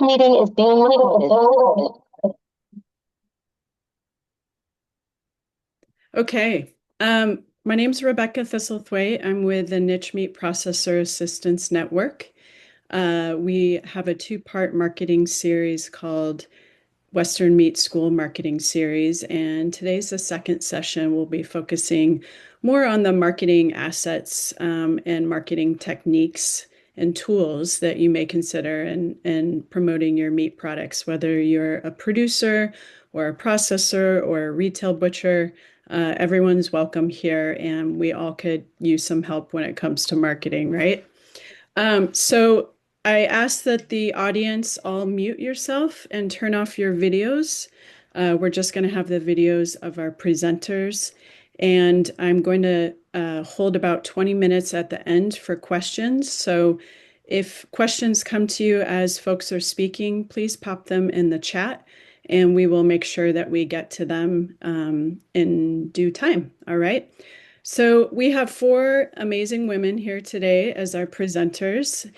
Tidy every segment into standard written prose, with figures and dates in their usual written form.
Meeting is being recorded. Okay. My name's Rebecca Thistlethwaite. I'm with the Niche Meat Processor Assistance Network. We have a two-part marketing series called Western Meat School Marketing Series, and today's the second session. We'll be focusing more on the marketing assets and marketing techniques and tools that you may consider in promoting your meat products, whether you're a producer or a processor or a retail butcher. Everyone's welcome here, and we all could use some help when it comes to marketing, right? So I ask that the audience all mute yourself and turn off your videos. We're just going to have the videos of our presenters, and I'm going to hold about 20 minutes at the end for questions. So if questions come to you as folks are speaking, please pop them in the chat, and we will make sure that we get to them in due time. All right. So we have four amazing women here today as our presenters,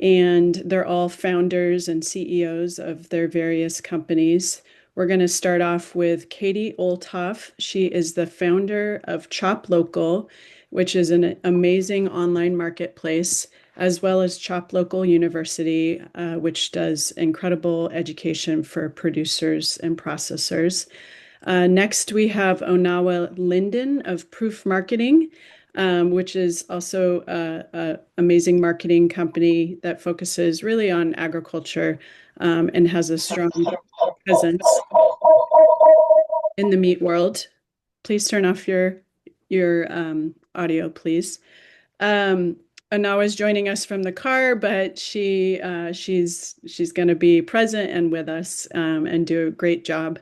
and they're all founders and CEOs of their various companies. We're going to start off with Katie Olthoff. She is the founder of Chop Local, which is an amazing online marketplace, as well as Chop Local University, which does incredible education for producers and processors. Next, we have Onawa Linden of Proof Marketing, which is also an amazing marketing company that focuses really on agriculture and has a strong presence in the meat world. Please turn off your audio, please. Onawa is joining us from the car, but she's going to be present and with us and do a great job.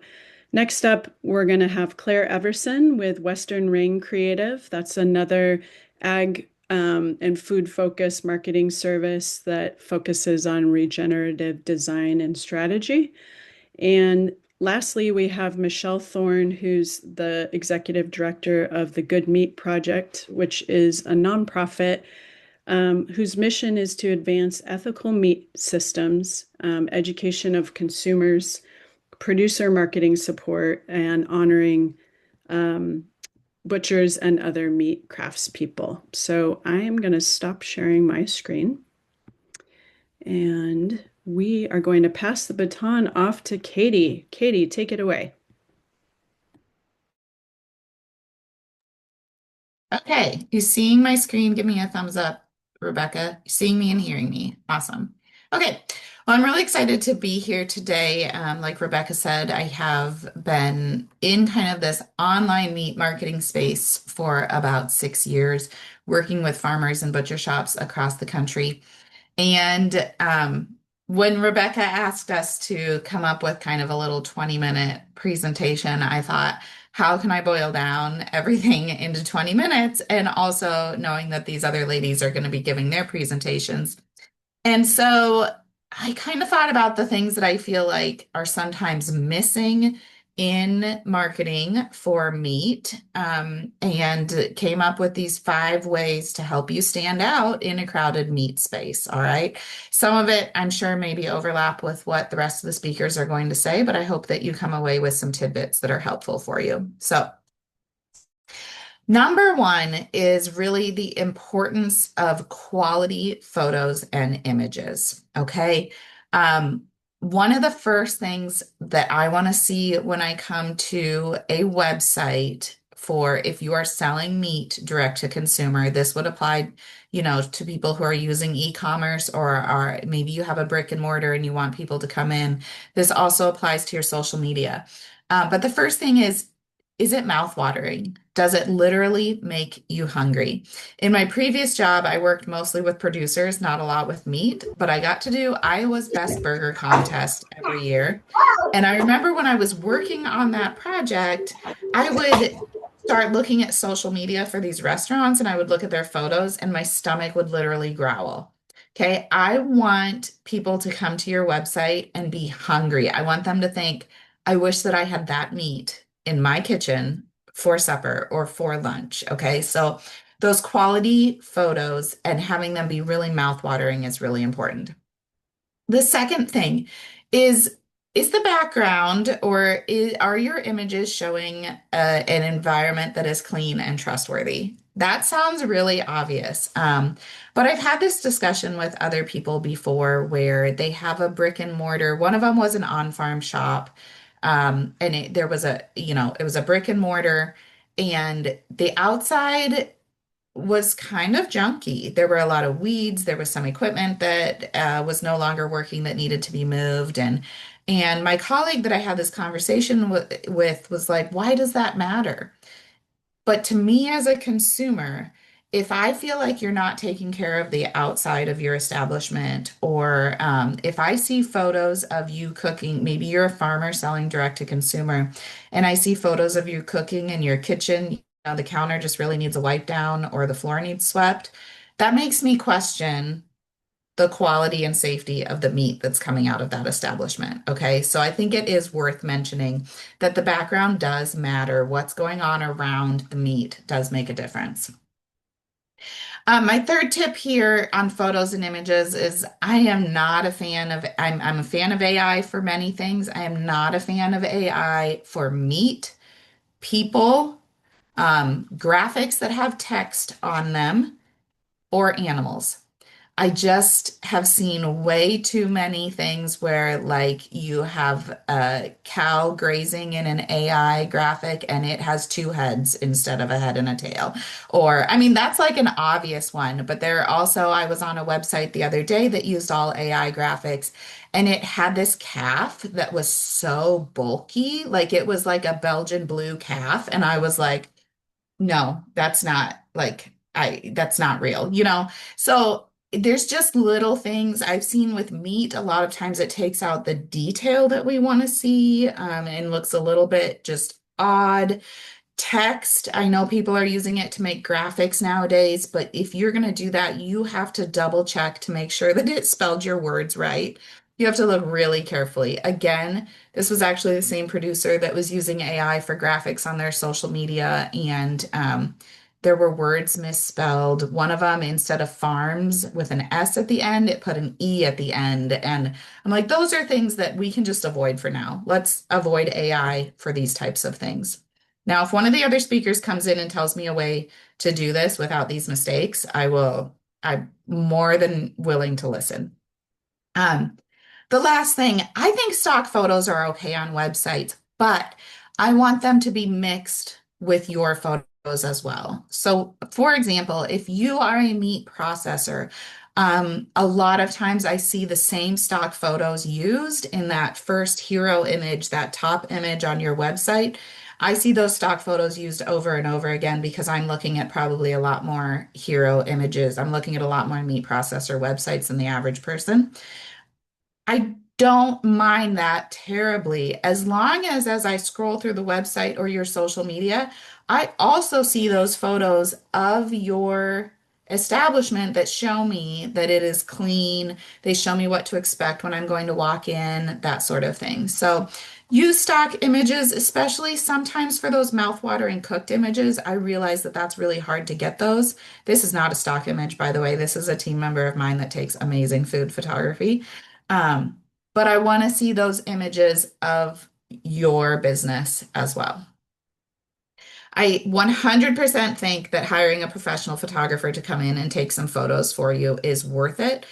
Next up, we're going to have Claire Everson with Western Ring Creative. That's another ag and food focused marketing service that focuses on regenerative design and strategy. And lastly, we have Michelle Thorne, who's the executive director of the Good Meat Project, which is a nonprofit whose mission is to advance ethical meat systems, education of consumers, producer marketing support, and honoring butchers and other meat craftspeople. So I am going to stop sharing my screen, and we are going to pass the baton off to Katie. Katie, take it away. Okay, you seeing my screen? Give me a thumbs up, Rebecca. You seeing me and hearing me. Awesome. Okay, well, I'm really excited to be here today. Like Rebecca said, I have been in kind of this online meat marketing space for about 6 years, working with farmers and butcher shops across the country. And when Rebecca asked us to come up with kind of a little 20-minute presentation, I thought, how can I boil down everything into 20 minutes? And also knowing that these other ladies are going to be giving their presentations. And so I kind of thought about the things that I feel like are sometimes missing in marketing for meat, and came up with these 5 ways to help you stand out in a crowded meat space. All right. Some of it, I'm sure, maybe overlap with what the rest of the speakers are going to say, but I hope that you come away with some tidbits that are helpful for you. So, number one is really the importance of quality photos and images. Okay. One of the first things that I want to see when I come to a website for if you are selling meat direct to consumer, this would apply, to people who are using e-commerce or are maybe you have a brick and mortar and you want people to come in. This also applies to your social media. But the first thing is it mouthwatering? Does it literally make you hungry? In my previous job, I worked mostly with producers, not a lot with meat, but I got to do Iowa's Best Burger Contest every year. And I remember when I was working on that project, I would start looking at social media for these restaurants and I would look at their photos and my stomach would literally growl. Okay, I want people to come to your website and be hungry. I want them to think, I wish that I had that meat in my kitchen for supper or for lunch. Okay. So those quality photos and having them be really mouthwatering is really important. The second thing is is the background or are your images showing an environment that is clean and trustworthy? That sounds really obvious. But I've had this discussion with other people before where they have a brick and mortar. One of them was an on-farm shop. And there was it was a brick and mortar, and the outside was kind of junky. There were a lot of weeds. There was some equipment that was no longer working that needed to be moved. And my colleague that I had this conversation with was like, "Why does that matter?" But to me as a consumer, if I feel like you're not taking care of the outside of your establishment, or if I see photos of you cooking, maybe you're a farmer selling direct to consumer, and I see photos of you cooking in your kitchen, the counter just really needs a wipe down or the floor needs swept, that makes me question the quality and safety of the meat that's coming out of that establishment. Okay. So I think it is worth mentioning that the background does matter. What's going on around the meat does make a difference. My third tip here on photos and images is I am not a fan of, I'm a fan of AI for many things. I am not a fan of AI for meat, people, graphics that have text on them, or animals. I just have seen way too many things where, like, you have a cow grazing in an AI graphic and it has two heads instead of a head and a tail. Or, I mean, that's like an obvious one, but there are also, I was on a website the other day that used all AI graphics, and it had this calf that was so bulky, like it was like a Belgian blue calf. And I was like, no, that's not like that's not real, you know? So there's just little things I've seen with meat. A lot of times it takes out the detail that we want to see, and looks a little bit just odd. Text, I know people are using it to make graphics nowadays, but if you're going to do that, you have to double check to make sure that it spelled your words right. You have to look really carefully. Again, this was actually the same producer that was using AI for graphics on their social media, and there were words misspelled. One of them, instead of farms with an S at the end, it put an E at the end. And I'm like, those are things that we can just avoid for now. Let's avoid AI for these types of things. Now, if one of the other speakers comes in and tells me a way to do this without these mistakes, I'm more than willing to listen. Um, the last thing, I think stock photos are okay on websites, but I want them to be mixed with your photos as well. So, for example, if you are a meat processor, a lot of times I see the same stock photos used in that first hero image, that top image on your website. I see those stock photos used over and over again because I'm looking at probably a lot more hero images. I'm looking at a lot more meat processor websites than the average person. I don't mind that terribly as long as I scroll through the website or your social media, I also see those photos of your establishment that show me that it is clean. They show me what to expect when I'm going to walk in, that sort of thing. So use stock images, especially sometimes for those mouthwatering cooked images. I realize that that's really hard to get those. This is not a stock image, by the way. This is a team member of mine that takes amazing food photography. Um, but I want to see those images of your business as well. I 100% think that hiring a professional photographer to come in and take some photos for you is worth it.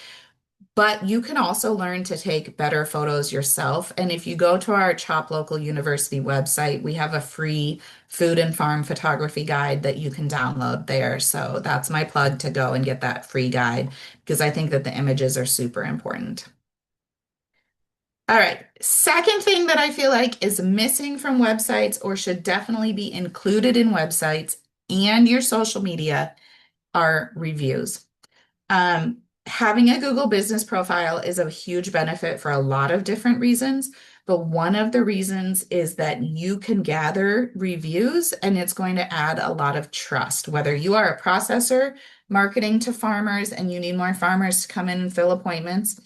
But you can also learn to take better photos yourself. And if you go to our Chop Local University website, we have a free food and farm photography guide that you can download there. So that's my plug to go and get that free guide because I think that the images are super important. All right. Second thing that I feel like is missing from websites or should definitely be included in websites and your social media are reviews. Having a Google business profile is a huge benefit for a lot of different reasons, but one of the reasons is that you can gather reviews and it's going to add a lot of trust. Whether you are a processor marketing to farmers and you need more farmers to come in and fill appointments,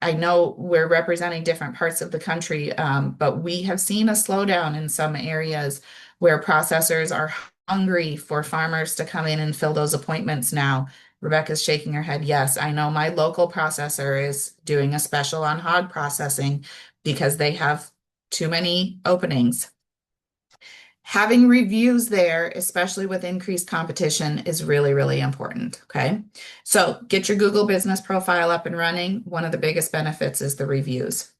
I know we're representing different parts of the country, but we have seen a slowdown in some areas where processors are hungry for farmers to come in and fill those appointments now. Rebecca's shaking her head. Yes, I know my local processor is doing a special on hog processing because they have too many openings. Having reviews there, especially with increased competition, is really, really important. Okay. So get your Google business profile up and running. One of the biggest benefits is the reviews.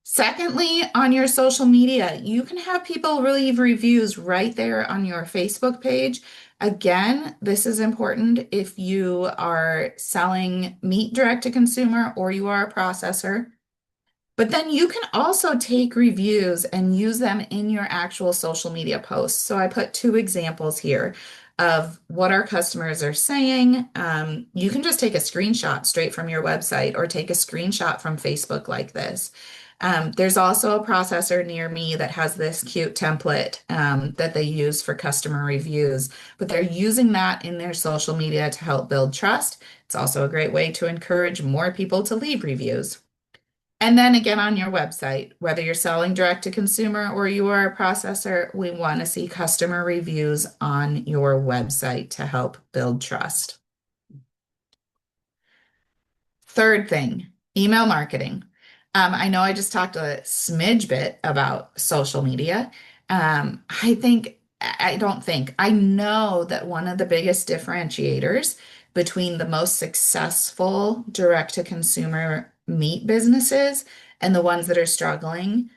Secondly, on your social media, you can have people leave reviews right there on your Facebook page. Again, this is important if you are selling meat direct to consumer or you are a processor. But then you can also take reviews and use them in your actual social media posts. So I put two examples here of what our customers are saying. You can just take a screenshot straight from your website or take a screenshot from Facebook like this. There's also a processor near me that has this cute template that they use for customer reviews, but they're using that in their social media to help build trust. It's also a great way to encourage more people to leave reviews. And then again on your website, whether you're selling direct to consumer or you are a processor, we want to see customer reviews on your website to help build trust. Third thing, email marketing. I know I just talked a smidge bit about social media. I know that one of the biggest differentiators between the most successful direct to consumer meat businesses and the ones that are struggling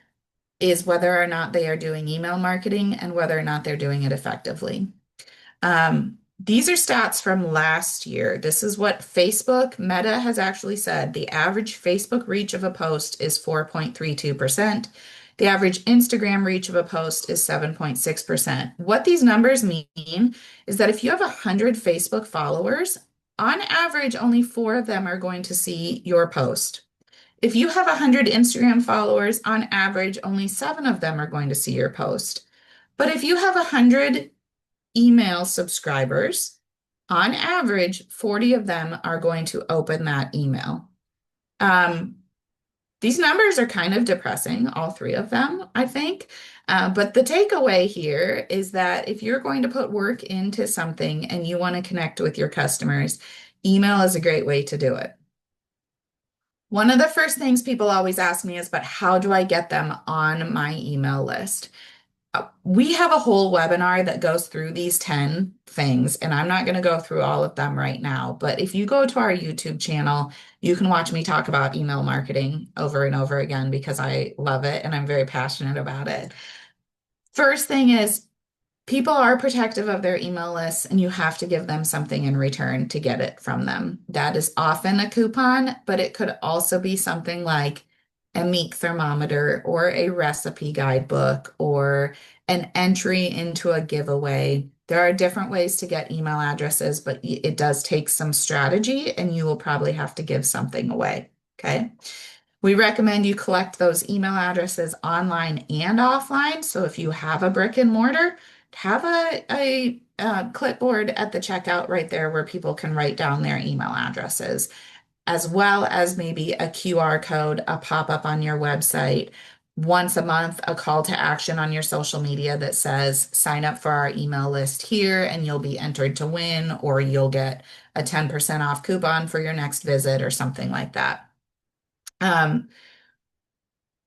is whether or not they are doing email marketing and whether or not they're doing it effectively. These are stats from last year. This is what Facebook Meta has actually said. The average Facebook reach of a post is 4.32%. The average Instagram reach of a post is 7.6%. What these numbers mean is that if you have 100 Facebook followers, on average, only 4 of them are going to see your post. If you have 100 Instagram followers, on average, only 7 of them are going to see your post. But if you have 100 email subscribers, on average, 40 of them are going to open that email. These numbers are kind of depressing, all 3 of them, I think. But the takeaway here is that if you're going to put work into something and you want to connect with your customers, email is a great way to do it. One of the first things people always ask me is, but how do I get them on my email list? We have a whole webinar that goes through these 10 things, and I'm not going to go through all of them right now. But if you go to our YouTube channel, you can watch me talk about email marketing over and over again because I love it and I'm very passionate about it. First thing is, people are protective of their email lists, and you have to give them something in return to get it from them. That is often a coupon, but it could also be something like a meat thermometer or a recipe guidebook or an entry into a giveaway. There are different ways to get email addresses, but it does take some strategy, and you will probably have to give something away. Okay. We recommend you collect those email addresses online and offline. So if you have a brick and mortar, have a clipboard at the checkout right there where people can write down their email addresses, as well as maybe a QR code, a pop-up on your website, once a month, a call to action on your social media that says, sign up for our email list here and you'll be entered to win, or you'll get a 10% off coupon for your next visit or something like that.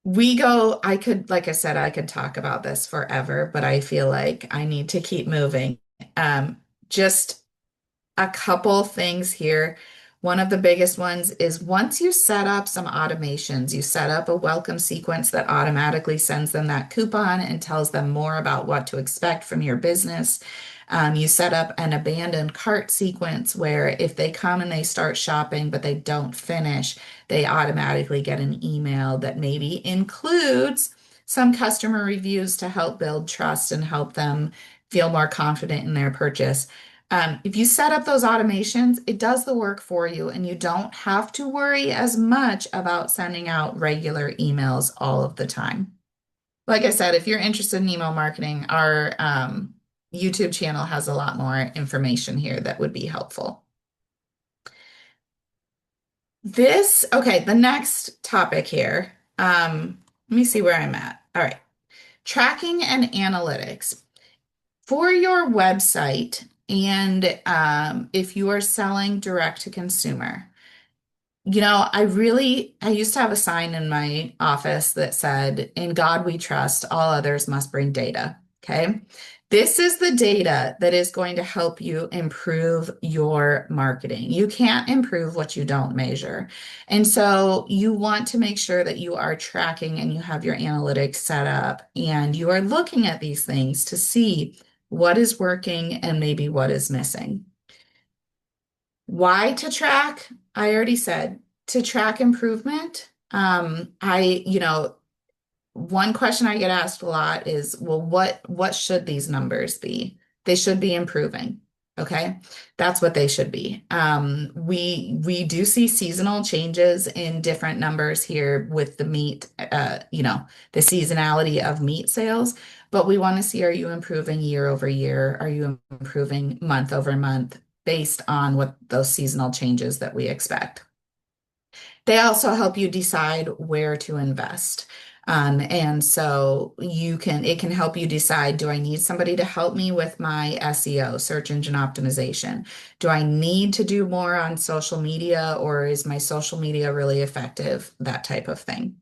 Like I said, I could talk about this forever, but I feel like I need to keep moving. Just a couple things here. One of the biggest ones is once you set up some automations, you set up a welcome sequence that automatically sends them that coupon and tells them more about what to expect from your business. You set up an abandoned cart sequence where if they come and they start shopping, but they don't finish, they automatically get an email that maybe includes some customer reviews to help build trust and help them feel more confident in their purchase. If you set up those automations, it does the work for you, and you don't have to worry as much about sending out regular emails all of the time. Like I said, if you're interested in email marketing, our YouTube channel has a lot more information here that would be helpful. The next topic here. Let me see where I'm at. All right. Tracking and analytics. For your website, And if you are selling direct to consumer, I used to have a sign in my office that said, "In God we trust, all others must bring data." Okay. This is the data that is going to help you improve your marketing. You can't improve what you don't measure. And so you want to make sure that you are tracking and you have your analytics set up and you are looking at these things to see what is working and maybe what is missing. Why to track? I already said to track improvement. One question I get asked a lot is, well, what should these numbers be? They should be improving. Okay, that's what they should be. We do see seasonal changes in different numbers here with the meat, the seasonality of meat sales, but we want to see, are you improving year over year? Are you improving month over month based on what those seasonal changes that we expect? They also help you decide where to invest. And so it can help you decide, do I need somebody to help me with my SEO, search engine optimization? Do I need to do more on social media, or is my social media really effective? That type of thing.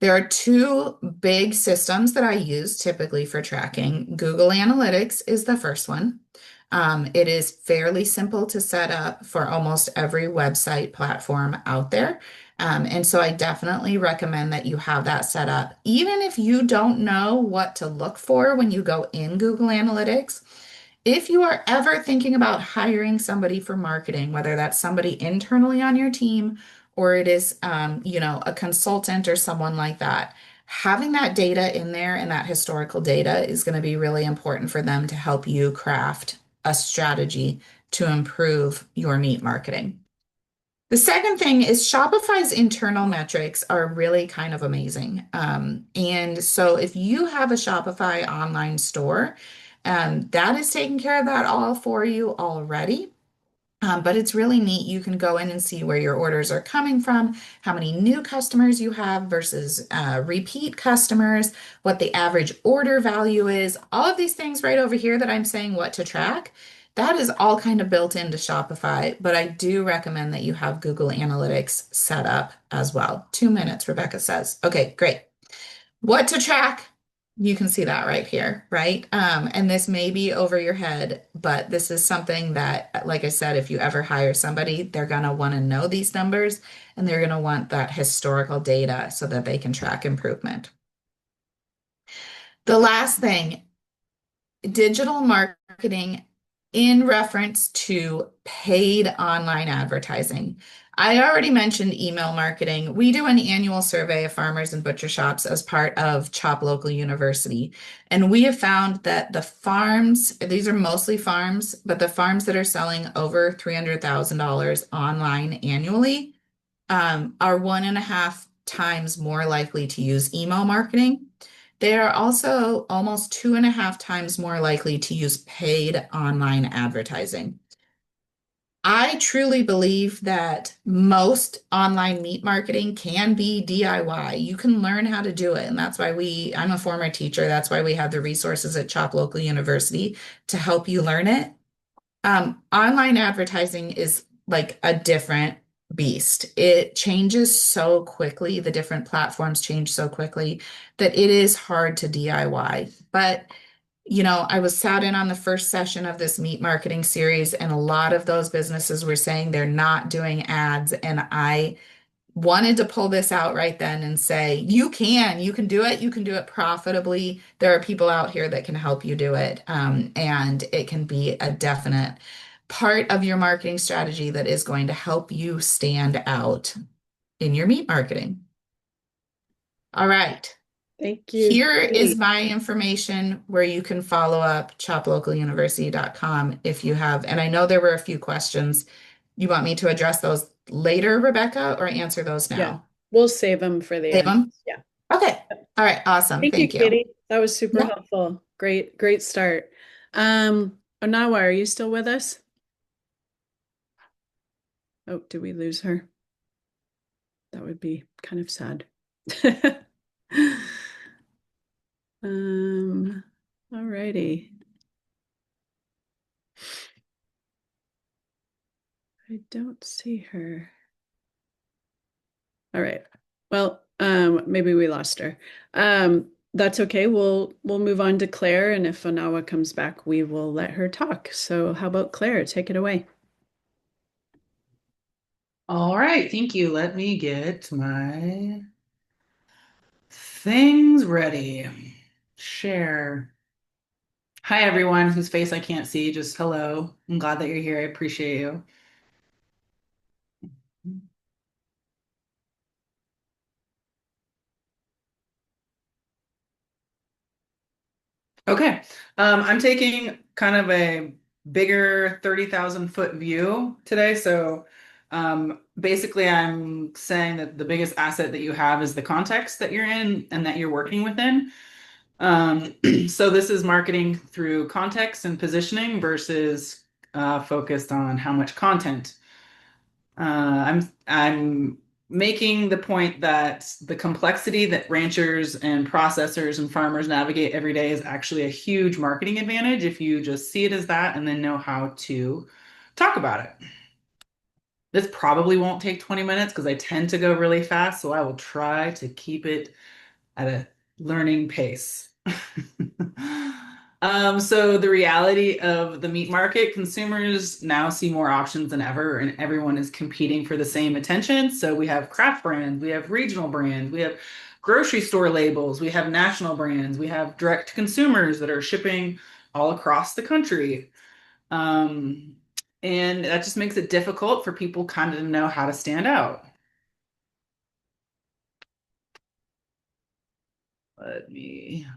There are two big systems that I use typically for tracking. Google Analytics is the first one. It is fairly simple to set up for almost every website platform out there. And so I definitely recommend that you have that set up. Even if you don't know what to look for when you go in Google Analytics, if you are ever thinking about hiring somebody for marketing, whether that's somebody internally on your team or it is, a consultant or someone like that, having that data in there and that historical data is going to be really important for them to help you craft a strategy to improve your meat marketing. The second thing is Shopify's internal metrics are really kind of amazing. And so if you have a Shopify online store, that is taking care of that all for you already. But it's really neat. You can go in and see where your orders are coming from, how many new customers you have versus repeat customers, what the average order value is, all of these things right over here that I'm saying what to track. That is all kind of built into Shopify, but I do recommend that you have Google Analytics set up as well. 2 minutes, Rebecca says. Okay, great. What to track? You can see that right here, right? And this may be over your head, but this is something that, like I said, if you ever hire somebody, they're going to want to know these numbers and they're going to want that historical data so that they can track improvement. The last thing, digital marketing in reference to paid online advertising. I already mentioned email marketing. We do an annual survey of farmers and butcher shops as part of Chop Local University. And we have found that the farms, these are mostly farms, but the farms that are selling over $300,000 online annually are 1.5 times more likely to use email marketing. They are also almost 2.5 times more likely to use paid online advertising. I truly believe that most online meat marketing can be DIY. You can learn how to do it. And that's why I'm a former teacher. That's why we have the resources at Chop Local University to help you learn it. Online advertising is like a different beast. It changes so quickly. The different platforms change so quickly that it is hard to DIY. But I was sat in on the first session of this meat marketing series, and a lot of those businesses were saying they're not doing ads. And I wanted to pull this out right then and say, you can do it. You can do it profitably. There are people out here that can help you do it. And it can be a definite part of your marketing strategy that is going to help you stand out in your meat marketing. All right. Thank you. Here is my information where you can follow up, choplocaluniversity.com if you have, and I know there were a few questions. You want me to address those later, Rebecca, or answer those now? Yeah, we'll save them for the Save end. them? Yeah. Okay. All right. Awesome. Thank you, Thank you. Katie. That was super Yeah. helpful. Great start. Onawa, are you still with us? Oh, did we lose her? That would be kind of sad. All righty. I don't see her. All right. Well, maybe we lost her. That's okay. We'll move on to Claire, and if Anawa comes back, we will let her talk. So how about Claire? Take it away. All right, thank you. Let me get my things ready. Share. Hi, everyone whose face I can't see. Just hello. I'm glad that you're here. I appreciate you. Okay. I'm taking kind of a bigger 30,000 foot view today. So basically, I'm saying that the biggest asset that you have is the context that you're in and that you're working within. So this is marketing through context and positioning versus focused on how much content. I'm making the point that the complexity that ranchers and processors and farmers navigate every day is actually a huge marketing advantage if you just see it as that and then know how to talk about it. This probably won't take 20 minutes because I tend to go really fast, so I will try to keep it at a learning pace. So the reality of the meat market, consumers now see more options than ever, and everyone is competing for the same attention. So we have craft brands, we have regional brands, we have grocery store labels, we have national brands, we have direct consumers that are shipping all across the country. Um, and that just makes it difficult for people kind of to know how to stand out. Let me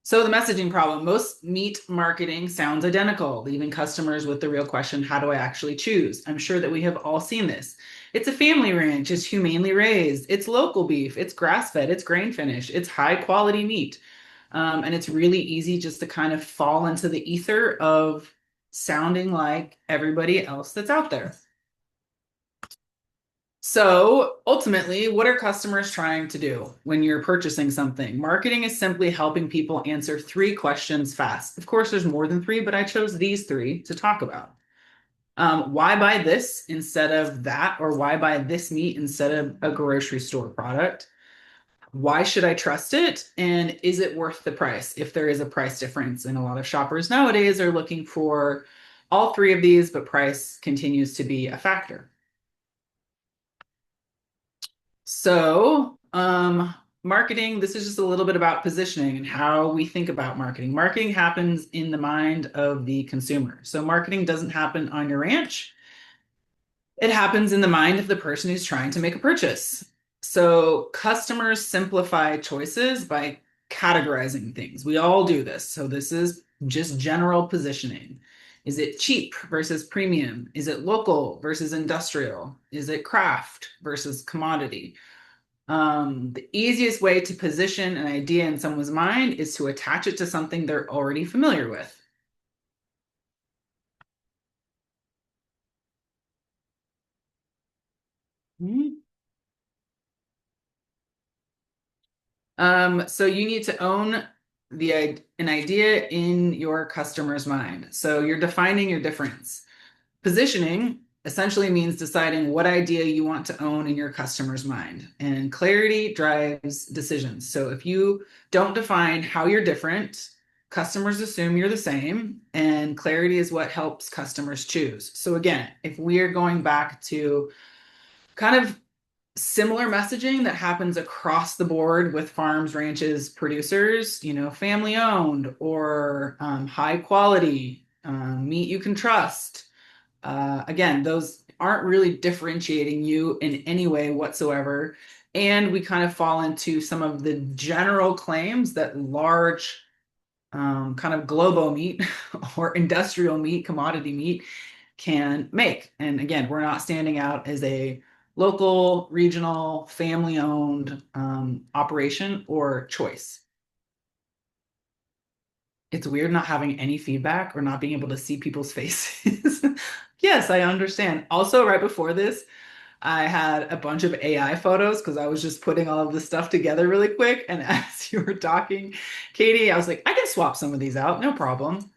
So the messaging problem, most meat marketing sounds identical, leaving customers with the real question, how do I actually choose? I'm sure that we have all seen this. It's a family ranch, it's humanely raised, it's local beef, it's grass-fed, it's grain finished, it's high quality meat. And it's really easy just to kind of fall into the ether of sounding like everybody else that's out there. So ultimately, what are customers trying to do when you're purchasing something? Marketing is simply helping people answer three questions fast. Of course, there's more than three, but I chose these three to talk about. Why buy this instead of that? Or why buy this meat instead of a grocery store product? Why should I trust it? And is it worth the price if there is a price difference? And a lot of shoppers nowadays are looking for all three of these, but price continues to be a factor. So, marketing, this is just a little bit about positioning and how we think about marketing. Marketing happens in the mind of the consumer. So, marketing doesn't happen on your ranch, it happens in the mind of the person who's trying to make a purchase. So, customers simplify choices by categorizing things. We all do this. So, this is just general positioning. Is it cheap versus premium? Is it local versus industrial? Is it craft versus commodity? The easiest way to position an idea in someone's mind is to attach it to something they're already familiar with. Mhm. So you need to own an idea in your customer's mind. So you're defining your difference. Positioning essentially means deciding what idea you want to own in your customer's mind, and clarity drives decisions. So if you don't define how you're different, customers assume you're the same, and clarity is what helps customers choose. So again, if we are going back to kind of similar messaging that happens across the board with farms, ranches, producers, family owned or high quality, meat you can trust. Again, those aren't really differentiating you in any way whatsoever. And we kind of fall into some of the general claims that large kind of globo meat or industrial meat, commodity meat can make. And again, we're not standing out as a local, regional, family owned operation or choice. It's weird not having any feedback or not being able to see people's faces. Yes, I understand. Also, right before this, I had a bunch of AI photos because I was just putting all of this stuff together really quick. And as you were talking, Katie, I was like, I can swap some of these out, no problem.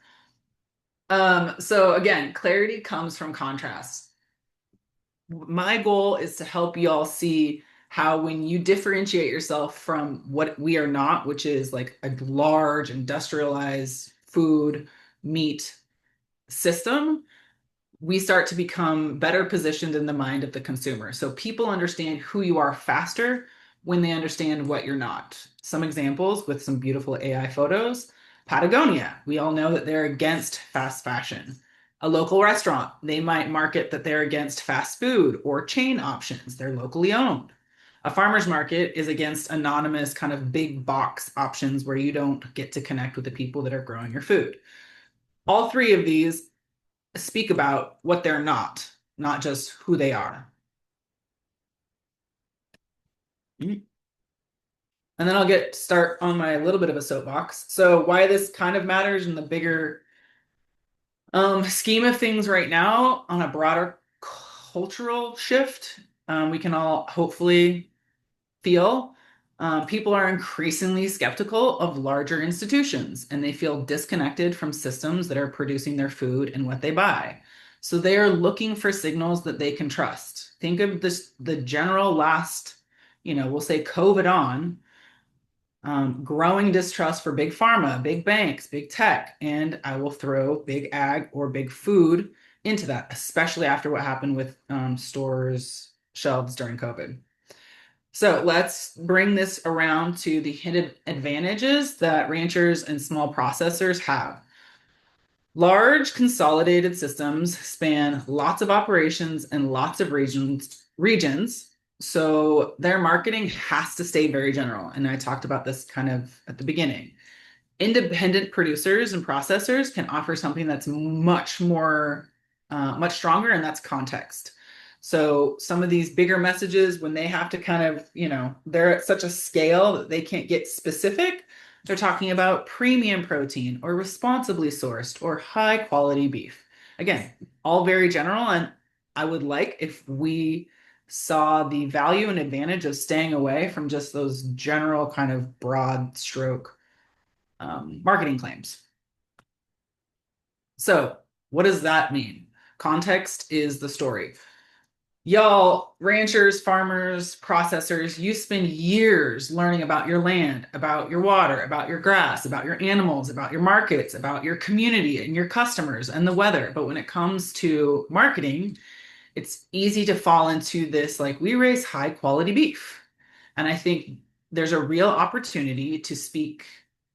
So again, clarity comes from contrast. My goal is to help you all see how when you differentiate yourself from what we are not, which is like a large industrialized food, meat system, we start to become better positioned in the mind of the consumer. So people understand who you are faster when they understand what you're not. Some examples with some beautiful AI photos. Patagonia, we all know that they're against fast fashion. A local restaurant, they might market that they're against fast food or chain options. They're locally owned. A farmer's market is against anonymous kind of big box options where you don't get to connect with the people that are growing your food. All three of these speak about what they're not just who they are. And then I'll start on my little bit of a soapbox. So why this kind of matters in the bigger scheme of things right now on a broader cultural shift, we can all hopefully feel people are increasingly skeptical of larger institutions and they feel disconnected from systems that are producing their food and what they buy. So they are looking for signals that they can trust. Think of this, the general last, we'll say COVID on, growing distrust for big pharma, big banks, big tech, and I will throw big ag or big food into that, especially after what happened with stores' shelves during COVID. So let's bring this around to the hidden advantages that ranchers and small processors have. Large consolidated systems span lots of operations and lots of regions. So their marketing has to stay very general. And I talked about this kind of at the beginning. Independent producers and processors can offer something that's much more, much stronger, and that's context. So some of these bigger messages, when they have to kind of, they're at such a scale that they can't get specific, they're talking about premium protein or responsibly sourced or high quality beef. Again, all very general. And I would like if we saw the value and advantage of staying away from just those general kind of broad stroke marketing claims. So what does that mean? Context is the story. Y'all, ranchers, farmers, processors, you spend years learning about your land, about your water, about your grass, about your animals, about your markets, about your community and your customers and the weather. But when it comes to marketing, it's easy to fall into this like, we raise high quality beef. And I think there's a real opportunity to speak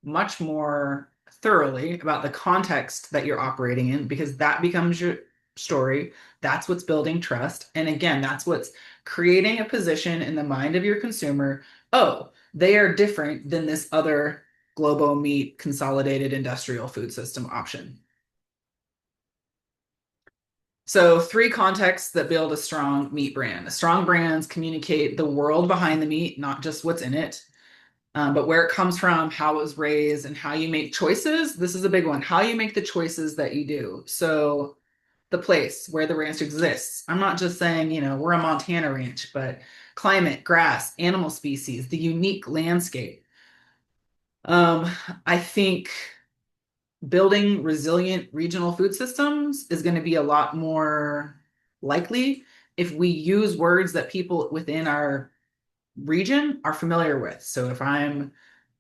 much more thoroughly about the context that you're operating in, because that becomes your story. That's what's building trust. And again, that's what's creating a position in the mind of your consumer. Oh, they are different than this other global meat consolidated industrial food system option. So 3 contexts that build a strong meat brand. Strong brands communicate the world behind the meat, not just what's in it, but where it comes from, how it was raised, and how you make choices. This is a big one. How you make the choices that you do. So the place where the ranch exists. I'm not just saying, we're a Montana ranch, but climate, grass, animal species, the unique landscape. I think building resilient regional food systems is going to be a lot more likely if we use words that people within our region are familiar with. So if I'm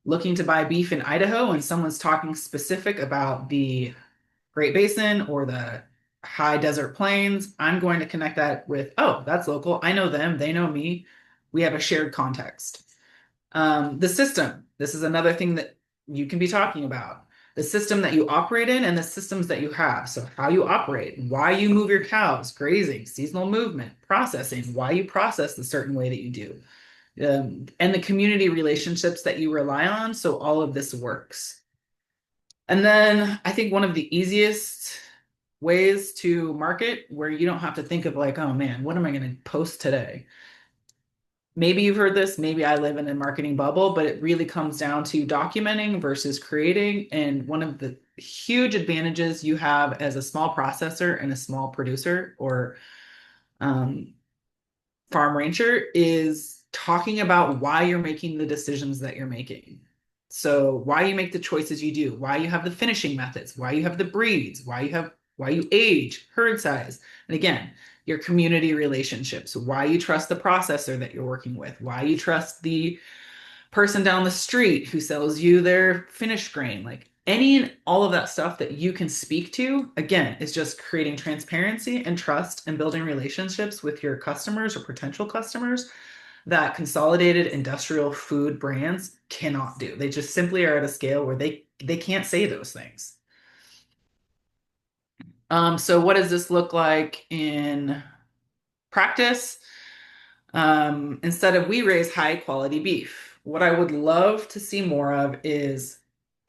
looking to buy beef in Idaho and someone's talking specific about the Great Basin or the high desert plains, I'm going to connect that with, oh, that's local. I know them. They know me. We have a shared context. The system. This is another thing that you can be talking about. The system that you operate in and the systems that you have. So how you operate, why you move your cows, grazing, seasonal movement, processing, why you process the certain way that you do, and the community relationships that you rely on. So all of this works. And then I think one of the easiest ways to market where you don't have to think of like, oh man, what am I going to post today? Maybe you've heard this, maybe I live in a marketing bubble, but it really comes down to documenting versus creating. And one of the huge advantages you have as a small processor and a small producer or farm rancher is talking about why you're making the decisions that you're making. So why you make the choices you do, why you have the finishing methods, why you have the breeds, why you age, herd size. And again, your community relationships, why you trust the processor that you're working with, why you trust the person down the street who sells you their finished grain, like any and all of that stuff that you can speak to, again, is just creating transparency and trust and building relationships with your customers or potential customers that consolidated industrial food brands cannot do. They just simply are at a scale where they can't say those things. So what does this look like in practice? Instead of we raise high quality beef, what I would love to see more of is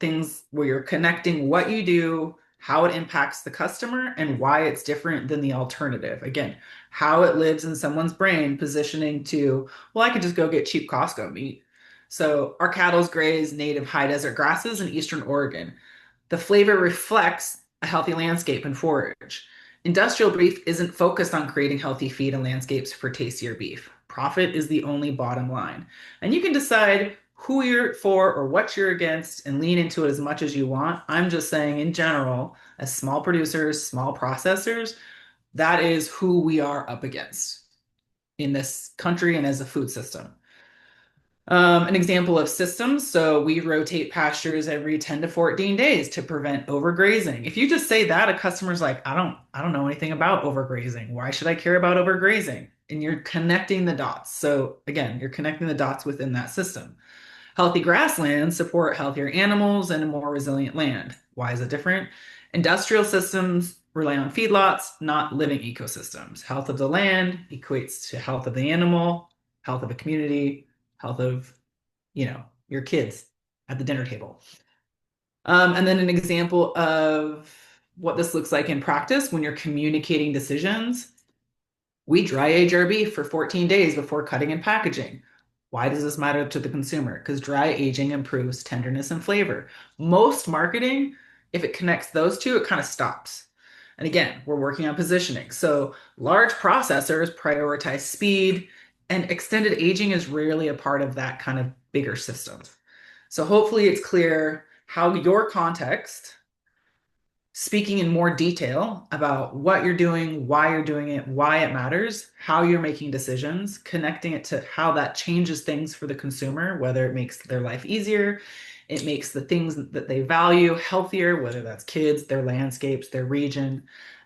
things where you're connecting what you do, how it impacts the customer, and why it's different than the alternative. Again, how it lives in someone's brain, positioning to, well, I could just go get cheap Costco meat. So our cattle's graze native high desert grasses in Eastern Oregon. The flavor reflects a healthy landscape and forage. Industrial beef isn't focused on creating healthy feed and landscapes for tastier beef. Profit is the only bottom line. And you can decide who you're for or what you're against and lean into it as much as you want. I'm just saying, in general, as small producers, small processors, that is who we are up against in this country and as a food system. An example of systems. So we rotate pastures every 10 to 14 days to prevent overgrazing. If you just say that, a customer's like, I don't know anything about overgrazing. Why should I care about overgrazing? And you're connecting the dots. So again, you're connecting the dots within that system. Healthy grasslands support healthier animals and a more resilient land. Why is it different? Industrial systems rely on feedlots, not living ecosystems. Health of the land equates to health of the animal, health of a community, health of, your kids at the dinner table. And then an example of what this looks like in practice when you're communicating decisions. We dry age our beef for 14 days before cutting and packaging. Why does this matter to the consumer? Because dry aging improves tenderness and flavor. Most marketing, if it connects those two, it kind of stops. And again, we're working on positioning. So large processors prioritize speed, and extended aging is rarely a part of that kind of bigger system. So hopefully it's clear how your context, speaking in more detail about what you're doing, why it matters, how you're making decisions, connecting it to how that changes things for the consumer, whether it makes their life easier, it makes the things that they value healthier, whether that's kids, their landscapes, their region,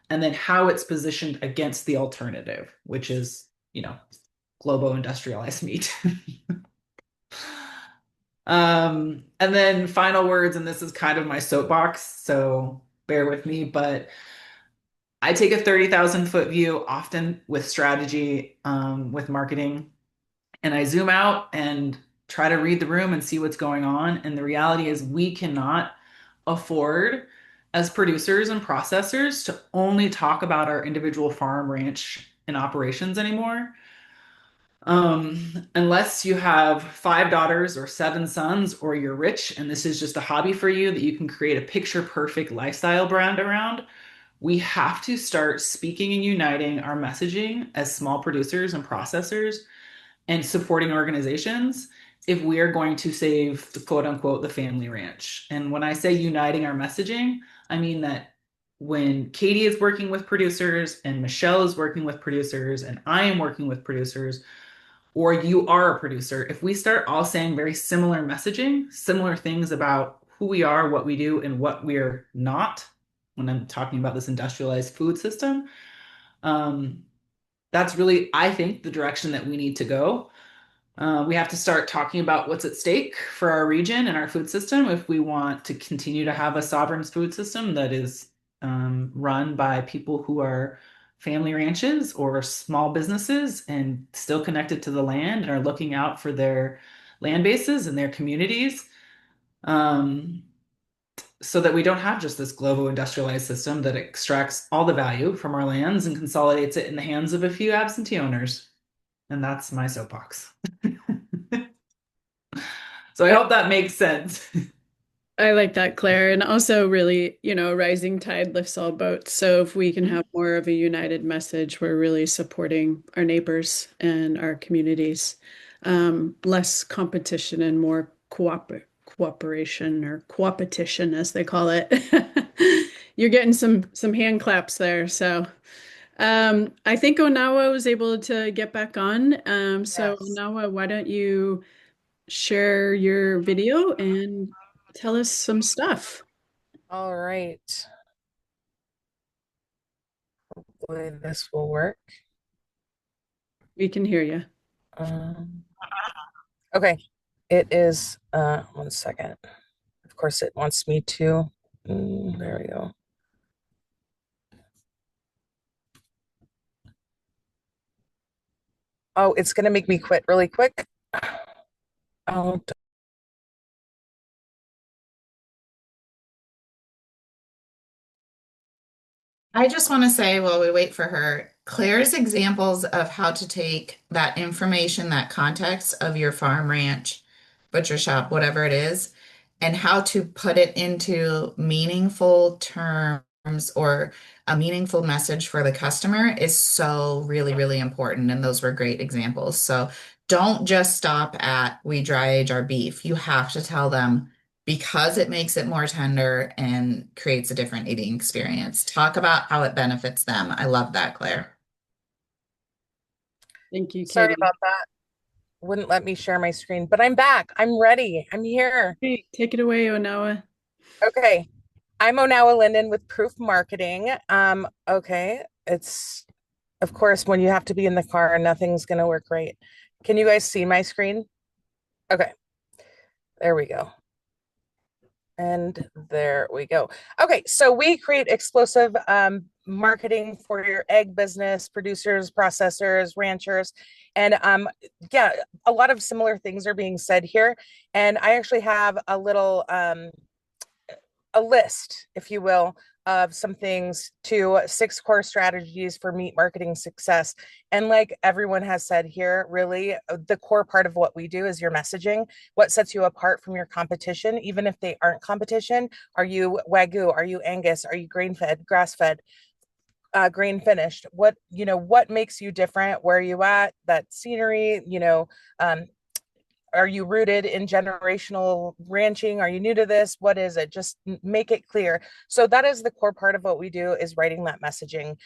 and then how it's positioned against the alternative, which is, globo industrialized meat. And then final words, and this is kind of my soapbox, so bear with me, but I take a 30,000-foot view often with strategy, with marketing, and I zoom out and try to read the room and see what's going on. And the reality is we cannot afford as producers and processors to only talk about our individual farm, ranch, and operations anymore. Unless you have 5 daughters or 7 sons, or you're rich and this is just a hobby for you that you can create a picture perfect lifestyle brand around, we have to start speaking and uniting our messaging as small producers and processors and supporting organizations if we are going to save the quote unquote the family ranch. And when I say uniting our messaging, I mean that when Katie is working with producers and Michelle is working with producers and I am working with producers, or you are a producer, if we start all saying very similar messaging, similar things about who we are, what we do, and what we're not, when I'm talking about this industrialized food system, that's really, I think, the direction that we need to go. We have to start talking about what's at stake for our region and our food system if we want to continue to have a sovereign food system that is run by people who are family ranches or small businesses and still connected to the land and are looking out for their land bases and their communities. So that we don't have just this global industrialized system that extracts all the value from our lands and consolidates it in the hands of a few absentee owners. And that's my soapbox. So I hope that makes sense. I like that, Claire. And also, really, rising tide lifts all boats. So if we can have more of a united message, we're really supporting our neighbors and our communities. Less competition and more cooperation or coopetition, as they call it. You're getting some hand claps there. So I think Onawa was able to get back on. So Yes. Onawa, why don't you share your video and tell us some stuff? All right. Hopefully this will work. We can hear you. Okay. It is, 1 second. Of course, it wants me to. There we go. Oh, it's going to make me quit really quick. Oh, I just want to say while we wait for her, Claire's examples of how to take that information, that context of your farm, ranch, butcher shop, whatever it is, and how to put it into meaningful terms or a meaningful message for the customer is so really, really important. And those were great examples. So don't just stop at we dry age our beef. You have to tell them because it makes it more tender and creates a different eating experience. Talk about how it benefits them. I love that, Claire. Thank you, sorry Katie. about that. Wouldn't let me share my screen, but I'm back. I'm ready. I'm here. Great. Take it away, Onawa. Okay. I'm Onawa Linden with Proof Marketing. Okay. It's, of course, when you have to be in the car, nothing's going to work right. Can you guys see my screen? Okay. There we go. And there we go. Okay, so we create explosive marketing for your egg business, producers, processors, ranchers. And yeah, a lot of similar things are being said here. And I actually have a little a list, if you will, of some things to 6 core strategies for meat marketing success. And like everyone has said here, really, the core part of what we do is your messaging. What sets you apart from your competition, even if they aren't competition? Are you Wagyu? Are you Angus? Are you grain fed, grass fed? Grain finished? What makes you different? Where are you at? That scenery, are you rooted in generational ranching? Are you new to this? What is it? Just make it clear. So that is the core part of what we do, is writing that messaging.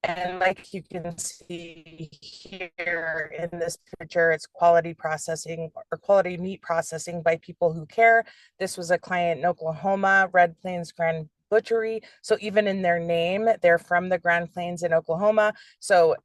And like you can see here in this picture, it's quality processing or quality meat processing by people who care. This was a client in Oklahoma, Red Plains Grand Butchery. So even in their name, they're from the Grand Plains in Oklahoma. So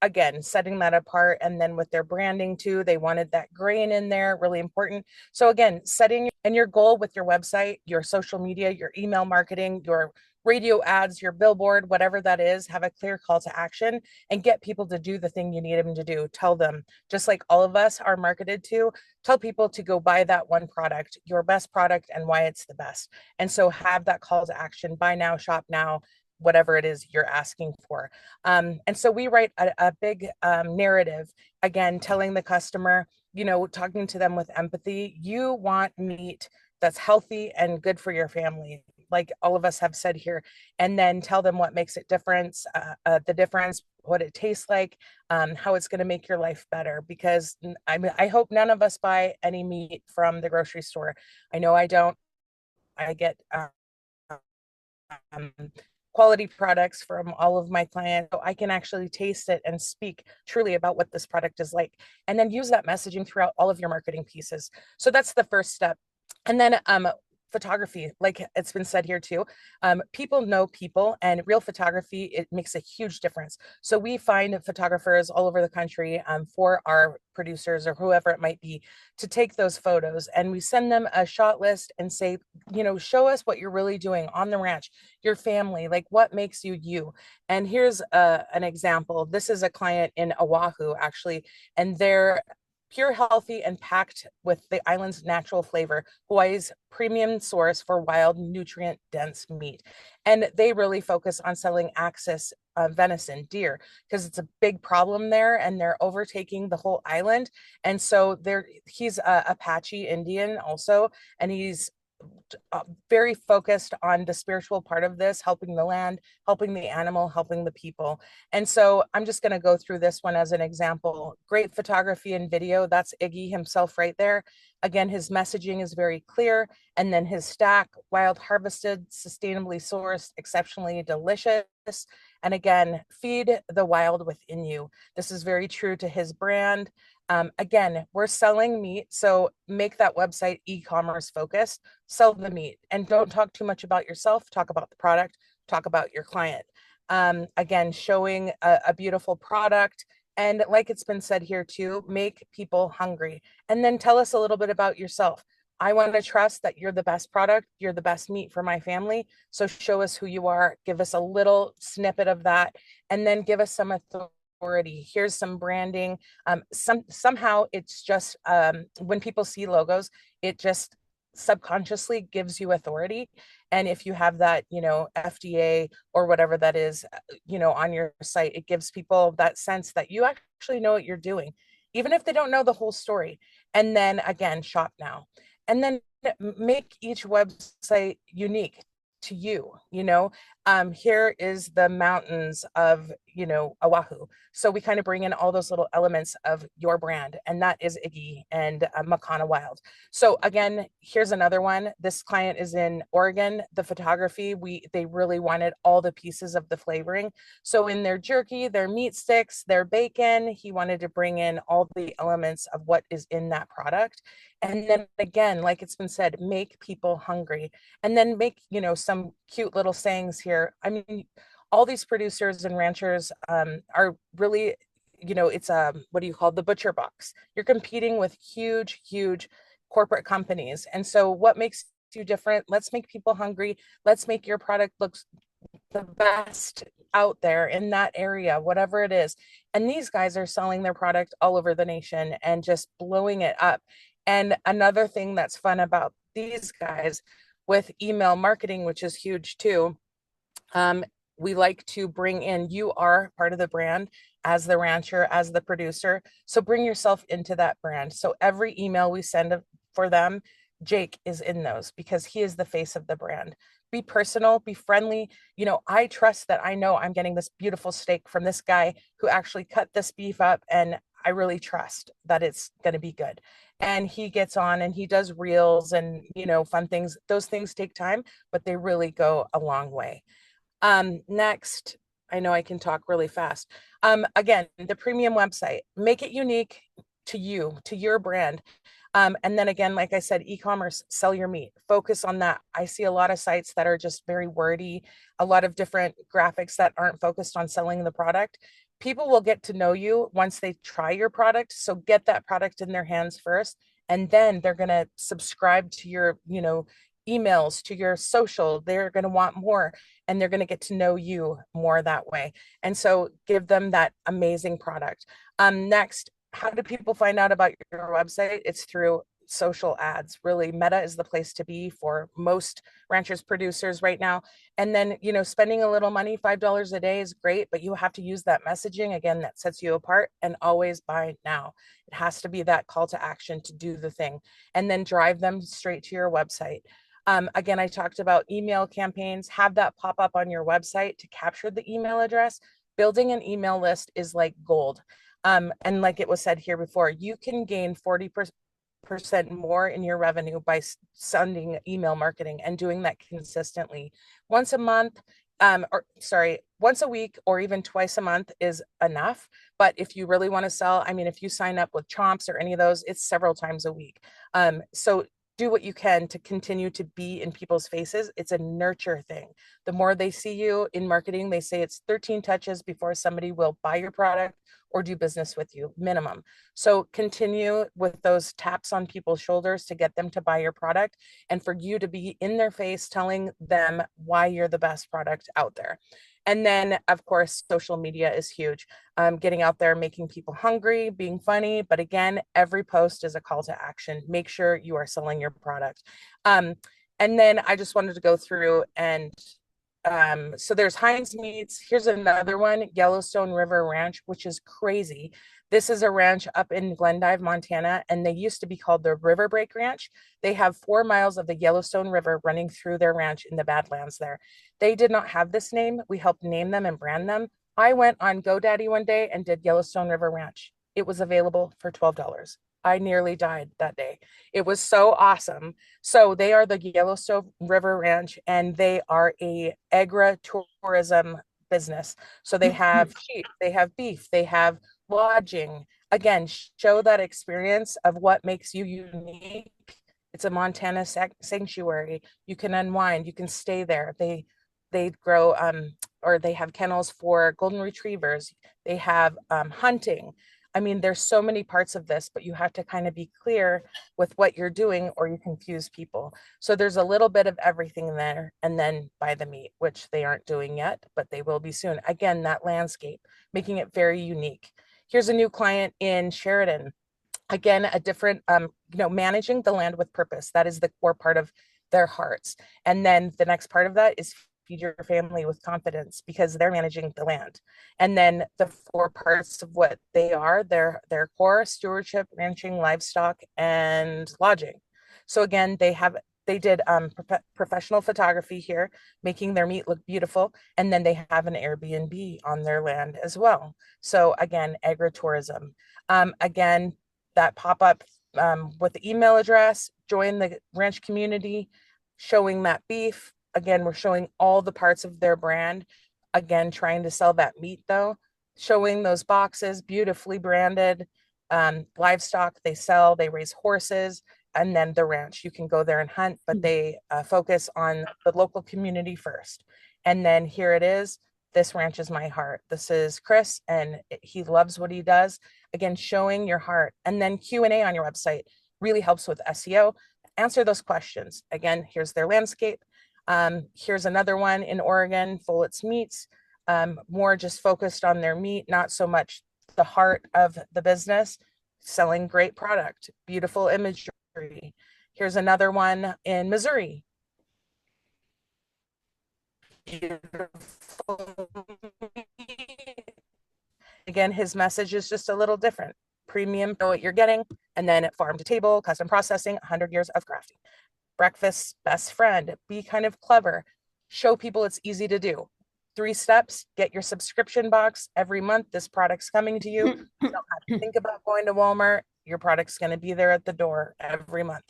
again, setting that apart. And then with their branding too, they wanted that grain in there, really important. So again, setting and your goal with your website, your social media, your email marketing, your radio ads, your billboard, whatever that is, have a clear call to action and get people to do the thing you need them to do. Tell them, just like all of us are marketed to, tell people to go buy that one product, your best product, and why it's the best. And so have that call to action: buy now, shop now, whatever it is you're asking for. And so we write a big narrative, again, telling the customer, talking to them with empathy. You want meat that's healthy and good for your family, like all of us have said here, and then tell them what makes it the difference, what it tastes like, how it's going to make your life better. Because I hope none of us buy any meat from the grocery store. I know I don't. I get um, quality products from all of my clients, so I can actually taste it and speak truly about what this product is like, and then use that messaging throughout all of your marketing pieces. So that's the first step. And then photography, like it's been said here too, people know people, and real photography, it makes a huge difference. So we find photographers all over the country, for our producers or whoever it might be, to take those photos, and we send them a shot list and say, show us what you're really doing on the ranch, your family, like what makes you you. And here's an example. This is a client in Oahu, actually, and they're pure, healthy, and packed with the island's natural flavor, Hawaii's premium source for wild, nutrient dense meat. And they really focus on selling axis venison, deer, because it's a big problem there, and they're overtaking the whole island. And so he's a Apache Indian also, and he's very focused on the spiritual part of this, helping the land, helping the animal, helping the people. And so I'm just going to go through this one as an example. Great photography and video. That's Iggy himself right there. Again, his messaging is very clear. And then his stack, wild harvested, sustainably sourced, exceptionally delicious. And again, feed the wild within you. This is very true to his brand. Again, we're selling meat, so make that website e-commerce focused, sell the meat, and don't talk too much about yourself. Talk about the product, talk about your client. Again, showing a beautiful product. And like it's been said here too, make people hungry. And then tell us a little bit about yourself. I want to trust that you're the best product, you're the best meat for my family. So show us who you are, give us a little snippet of that, and then give us some authority. Here's some branding. Somehow it's just when people see logos, it just subconsciously gives you authority. And if you have that, FDA or whatever that is, on your site, it gives people that sense that you actually know what you're doing, even if they don't know the whole story. And then again, shop now. And then make each website unique to you. Here is the mountains of Oahu, so we kind of bring in all those little elements of your brand, and that is Iggy and Makana Wild. So again, here's another one. This client is in Oregon. The photography, they really wanted all the pieces of the flavoring, so in their jerky, their meat sticks, their bacon, he wanted to bring in all the elements of what is in that product. And then again, like it's been said, make people hungry. And then make some cute little sayings here. I mean, all these producers and ranchers are really, it's what do you call the butcher box? You're competing with huge corporate companies. And so what makes you different? Let's make people hungry. Let's make your product look the best out there in that area, whatever it is. And these guys are selling their product all over the nation and just blowing it up. And another thing that's fun about these guys with email marketing, which is huge too, we like to bring in, you are part of the brand as the rancher, as the producer. So bring yourself into that brand. So every email we send for them, Jake is in those because he is the face of the brand. Be personal, be friendly. I trust that I know I'm getting this beautiful steak from this guy who actually cut this beef up, and I really trust that it's going to be good. And he gets on and he does reels and, fun things. Those things take time, but they really go a long way. Next, I know I can talk really fast. Again, the premium website, make it unique to you, to your brand. And then again, like I said, e-commerce, sell your meat, focus on that. I see a lot of sites that are just very wordy, a lot of different graphics that aren't focused on selling the product. People will get to know you once they try your product. So get that product in their hands first, and then they're going to subscribe to your, emails, to your social. They're going to want more, and they're going to get to know you more that way. And so give them that amazing product. Next, how do people find out about your website? It's through social ads. Really, Meta is the place to be for most ranchers, producers right now. And then, spending a little money, $5 a day is great, but you have to use that messaging again that sets you apart, and always buy now. It has to be that call to action to do the thing, and then drive them straight to your website. Again, I talked about email campaigns. Have that pop up on your website to capture the email address. Building an email list is like gold. And like it was said here before, you can gain 40% more in your revenue by sending email marketing and doing that consistently. Once a month, once a week or even twice a month is enough. But if you really want to sell, if you sign up with Chomps or any of those, it's several times a week. So do what you can to continue to be in people's faces. It's a nurture thing. The more they see you in marketing, they say it's 13 touches before somebody will buy your product or do business with you, minimum. So continue with those taps on people's shoulders to get them to buy your product, and for you to be in their face telling them why you're the best product out there. And then, of course, social media is huge. Getting out there, making people hungry, being funny. But again, every post is a call to action. Make sure you are selling your product. And then I just wanted to go through and so there's Heinz Meats. Here's another one, Yellowstone River Ranch, which is crazy. This is a ranch up in Glendive, Montana, and they used to be called the River Break Ranch. They have 4 miles of the Yellowstone River running through their ranch in the Badlands there. They did not have this name. We helped name them and brand them. I went on GoDaddy one day and did Yellowstone River Ranch. It was available for $12. I nearly died that day. It was so awesome. So they are the Yellowstone River Ranch, and they are a agritourism business. So they have sheep, they have beef, they have lodging. Again, show that experience of what makes you unique. It's a Montana sanctuary. You can unwind, you can stay there. They grow or they have kennels for golden retrievers. They have hunting. I mean, there's so many parts of this, but you have to kind of be clear with what you're doing or you confuse people. So there's a little bit of everything there, and then buy the meat, which they aren't doing yet, but they will be soon. Again, that landscape, making it very unique. Here's a new client in Sheridan. Again, a different, managing the land with purpose. That is the core part of their hearts. And then the next part of that is feed your family with confidence, because they're managing the land. And then the 4 parts of what they are, their core: stewardship, ranching, livestock, and lodging. So again, they did professional photography here, making their meat look beautiful. And then they have an Airbnb on their land as well. So again, agritourism. Again, that pop-up with the email address, join the ranch community, showing that beef. Again, we're showing all the parts of their brand. Again, trying to sell that meat though, showing those boxes, beautifully branded. Livestock, they sell, they raise horses. And then the ranch, you can go there and hunt, but they focus on the local community first. And then here it is. This ranch is my heart. This is Chris, and he loves what he does. Again, showing your heart. And then Q&A on your website really helps with SEO. Answer those questions. Again, here's their landscape. Here's another one in Oregon, Follett's Meats, more just focused on their meat, not so much the heart of the business, selling great product, beautiful imagery. Here's another one in Missouri. Beautiful. Again, his message is just a little different. Premium, know what you're getting, and then farm to table, custom processing, 100 years of crafting. Breakfast, best friend, be kind of clever. Show people it's easy to do. 3 steps: get your subscription box every month. This product's coming to you. You don't have to think about going to Walmart. Your product's going to be there at the door every month.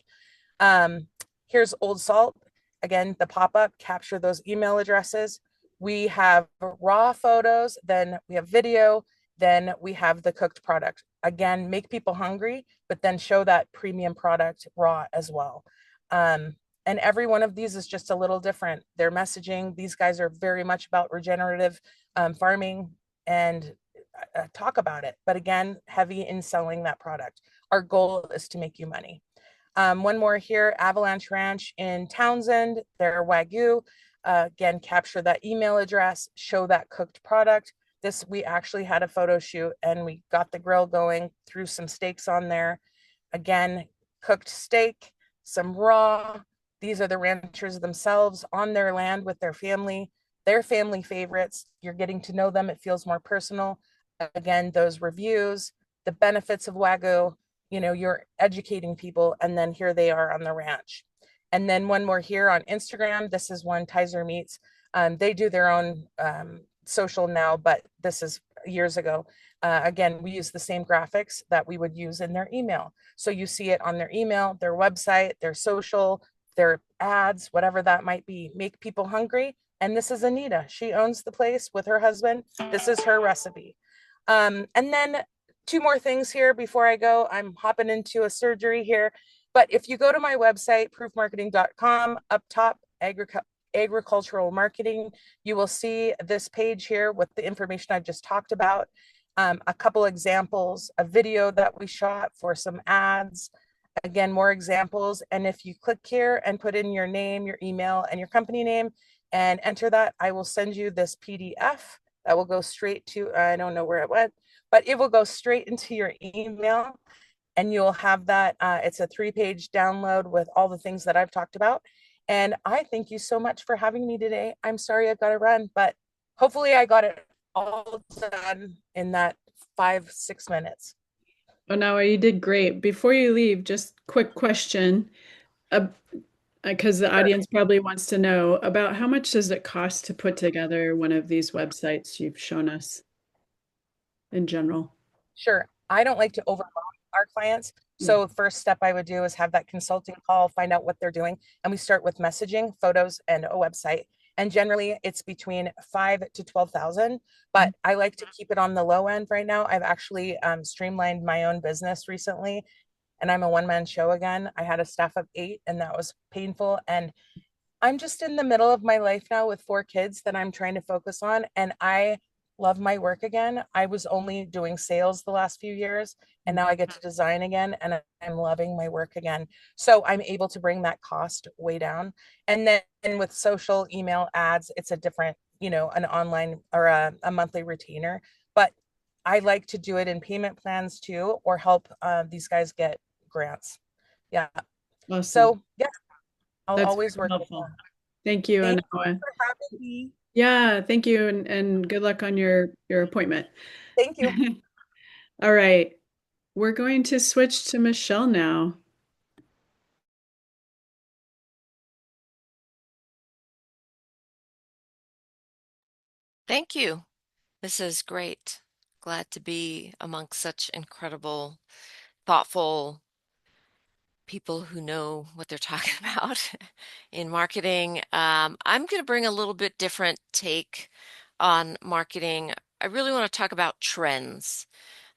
Here's Old Salt. Again, the pop-up, capture those email addresses. We have raw photos, then we have video, then we have the cooked product. Again, make people hungry, but then show that premium product raw as well. And every one of these is just a little different. Their messaging, these guys are very much about regenerative farming and talk about it. But again, heavy in selling that product. Our goal is to make you money. One more here, Avalanche Ranch in Townsend, their Wagyu. Again, capture that email address, show that cooked product. This, we actually had a photo shoot and we got the grill going, threw some steaks on there. Again, cooked steak, some raw. These are the ranchers themselves on their land with their family favorites. You're getting to know them. It feels more personal. Again, those reviews, the benefits of Wagyu, you're educating people, and then here they are on the ranch. And then one more here on Instagram. This is one, Tizer Meats. They do their own social now, but this is years ago. Again, we use the same graphics that we would use in their email. So you see it on their email, their website, their social, their ads, whatever that might be. Make people hungry. And this is Anita. She owns the place with her husband. This is her recipe. And then 2 more things here before I go. I'm hopping into a surgery here. But if you go to my website, proofmarketing.com, up top, agricultural marketing, you will see this page here with the information I've just talked about. A couple examples, a video that we shot for some ads. Again, more examples. And if you click here and put in your name, your email, and your company name and enter that, I will send you this PDF that will go straight to, I don't know where it went, but it will go straight into your email, and you'll have that. It's a 3-page download with all the things that I've talked about. And I thank you so much for having me today. I'm sorry I've got to run, but hopefully I got it all done in that 5, 6 minutes. Oh, no, you did great. Before you leave, just quick question, because the audience probably wants to know about how much does it cost to put together one of these websites you've shown us in general? Sure. I don't like to overwhelm our clients. So first step I would do is have that consulting call, find out what they're doing. And we start with messaging, photos, and a website. And generally it's between 5 to 12,000, but I like to keep it on the low end right now. I've actually streamlined my own business recently, and I'm a one-man show again. I had a staff of 8 and that was painful. And I'm just in the middle of my life now with 4 kids that I'm trying to focus on, and I love my work again. I was only doing sales the last few years, and now I get to design again, and I'm loving my work again. So I'm able to bring that cost way down. And then with social email ads, it's a different, an online or a monthly retainer. But I like to do it in payment plans too, or help these guys get grants. Yeah. Awesome. So yeah, I'll That's always work with helpful. them. Thank you, Thank Anoa. you for having me. Yeah, thank you, and good luck on your appointment. Thank you. All right, we're going to switch to Michelle now. Thank you. This is great. Glad to be amongst such incredible, thoughtful people who know what they're talking about in marketing. I'm going to bring a little bit different take on marketing. I really want to talk about trends.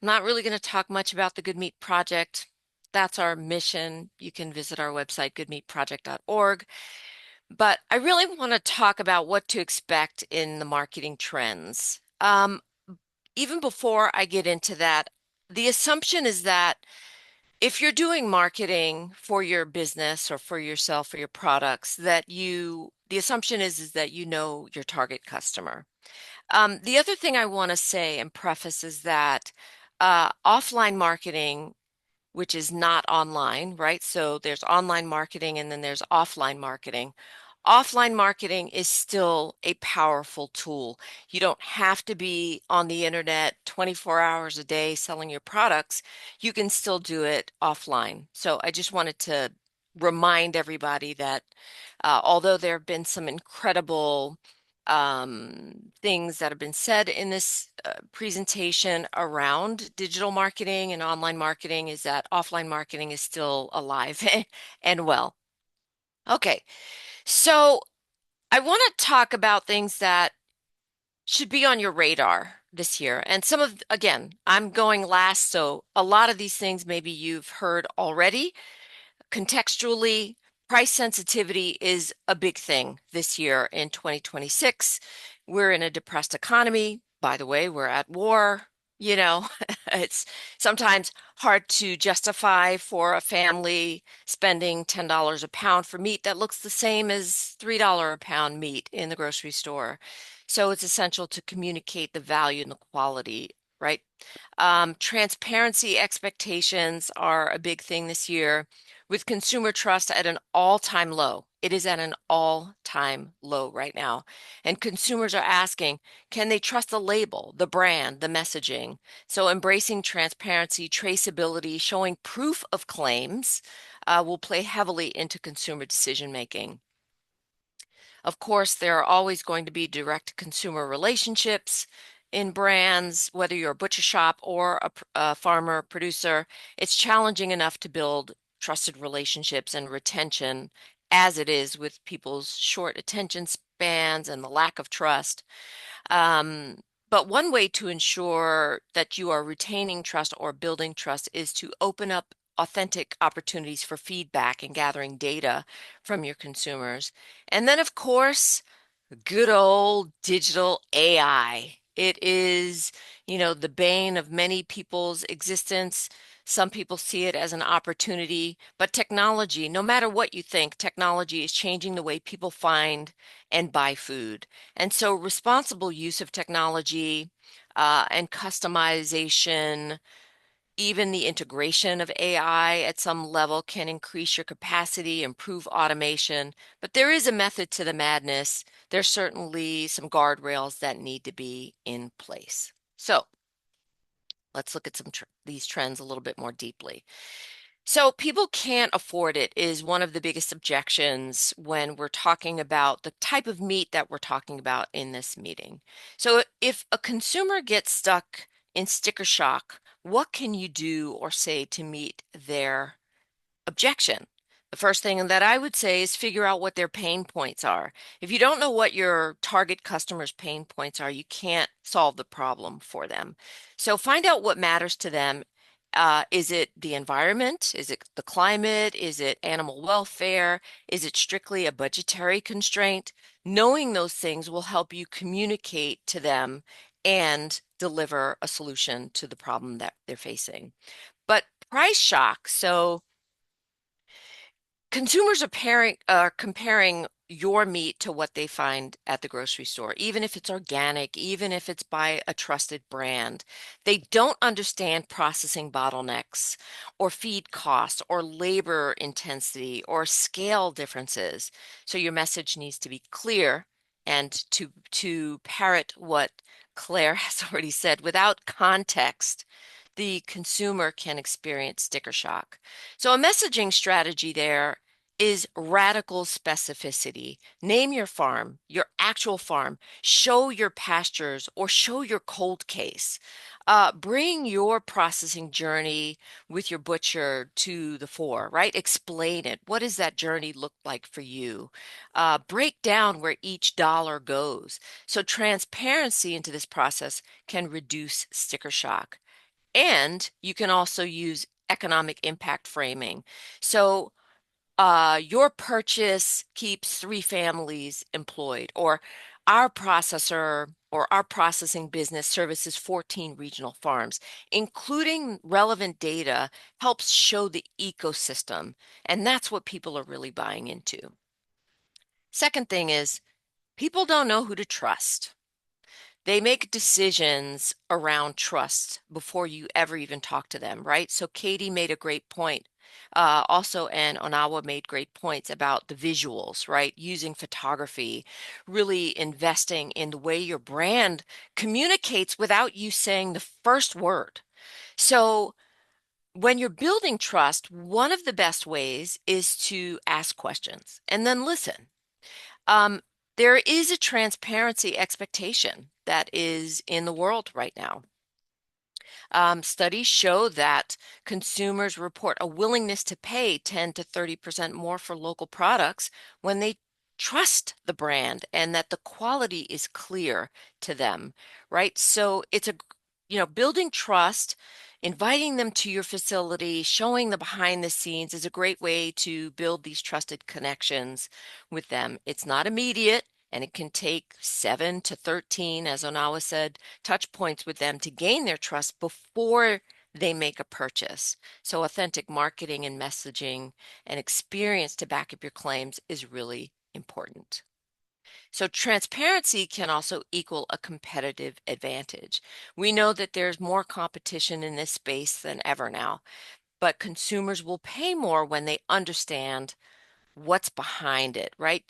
I'm not really going to talk much about the Good Meat Project. That's our mission. You can visit our website, goodmeatproject.org. But I really want to talk about what to expect in the marketing trends. Even before I get into that, the assumption is that if you're doing marketing for your business or for yourself or your products, the assumption is that you know your target customer. The other thing I want to say and preface is that offline marketing, which is not online, right? So there's online marketing and then there's offline marketing. Offline marketing is still a powerful tool. You don't have to be on the internet 24 hours a day selling your products. You can still do it offline. So I just wanted to remind everybody that although there have been some incredible things that have been said in this presentation around digital marketing and online marketing, is that offline marketing is still alive and well. Okay, so I want to talk about things that should be on your radar this year. And again, I'm going last, so a lot of these things maybe you've heard already. Contextually, price sensitivity is a big thing this year in 2026. We're in a depressed economy. By the way, we're at war. It's sometimes hard to justify for a family spending $10 a pound for meat that looks the same as $3 a pound meat in the grocery store. So it's essential to communicate the value and the quality, right? Transparency expectations are a big thing this year with consumer trust at an all-time low. It is at an all-time low right now. And consumers are asking, can they trust the label, the brand, the messaging? So embracing transparency, traceability, showing proof of claims will play heavily into consumer decision making. Of course, there are always going to be direct consumer relationships in brands, whether you're a butcher shop or a farmer producer. It's challenging enough to build trusted relationships and retention as it is with people's short attention spans and the lack of trust. But one way to ensure that you are retaining trust or building trust is to open up authentic opportunities for feedback and gathering data from your consumers. And then, of course, good old digital AI. It is, the bane of many people's existence. Some people see it as an opportunity, but technology, no matter what you think, technology is changing the way people find and buy food. And so responsible use of technology and customization, even the integration of AI at some level can increase your capacity, improve automation, but there is a method to the madness. There's certainly some guardrails that need to be in place. So Let's look at these trends a little bit more deeply. So people can't afford it is one of the biggest objections when we're talking about the type of meat that we're talking about in this meeting. So if a consumer gets stuck in sticker shock, what can you do or say to meet their objection? The first thing that I would say is figure out what their pain points are. If you don't know what your target customer's pain points are, you can't solve the problem for them. So find out what matters to them. Is it the environment? Is it the climate? Is it animal welfare? Is it strictly a budgetary constraint? Knowing those things will help you communicate to them and deliver a solution to the problem that they're facing. But price shock. So consumers are comparing your meat to what they find at the grocery store, even if it's organic, even if it's by a trusted brand. They don't understand processing bottlenecks or feed costs or labor intensity or scale differences. So your message needs to be clear and to parrot what Claire has already said, without context, the consumer can experience sticker shock. So a messaging strategy there is radical specificity. Name your farm, your actual farm, show your pastures, or show your cold case. Bring your processing journey with your butcher to the fore, right? Explain it. What does that journey look like for you? Break down where each dollar goes. So transparency into this process can reduce sticker shock. And you can also use economic impact framing. So your purchase keeps 3 families employed, or our processor or our processing business services 14 regional farms. Including relevant data helps show the ecosystem, and that's what people are really buying into. Second thing is, people don't know who to trust. They make decisions around trust before you ever even talk to them, right? So Katie made a great point. Also, and Onawa made great points about the visuals, right? Using photography, really investing in the way your brand communicates without you saying the first word. So when you're building trust, one of the best ways is to ask questions and then listen. Um, there is a transparency expectation that is in the world right now. Studies show that consumers report a willingness to pay 10 to 30% more for local products when they trust the brand and that the quality is clear to them, right? So it's building trust, inviting them to your facility, showing the behind the scenes is a great way to build these trusted connections with them. It's not immediate, and it can take 7 to 13, as Onawa said, touch points with them to gain their trust before they make a purchase. So authentic marketing and messaging and experience to back up your claims is really important. So transparency can also equal a competitive advantage. We know that there's more competition in this space than ever now, but consumers will pay more when they understand what's behind it, right?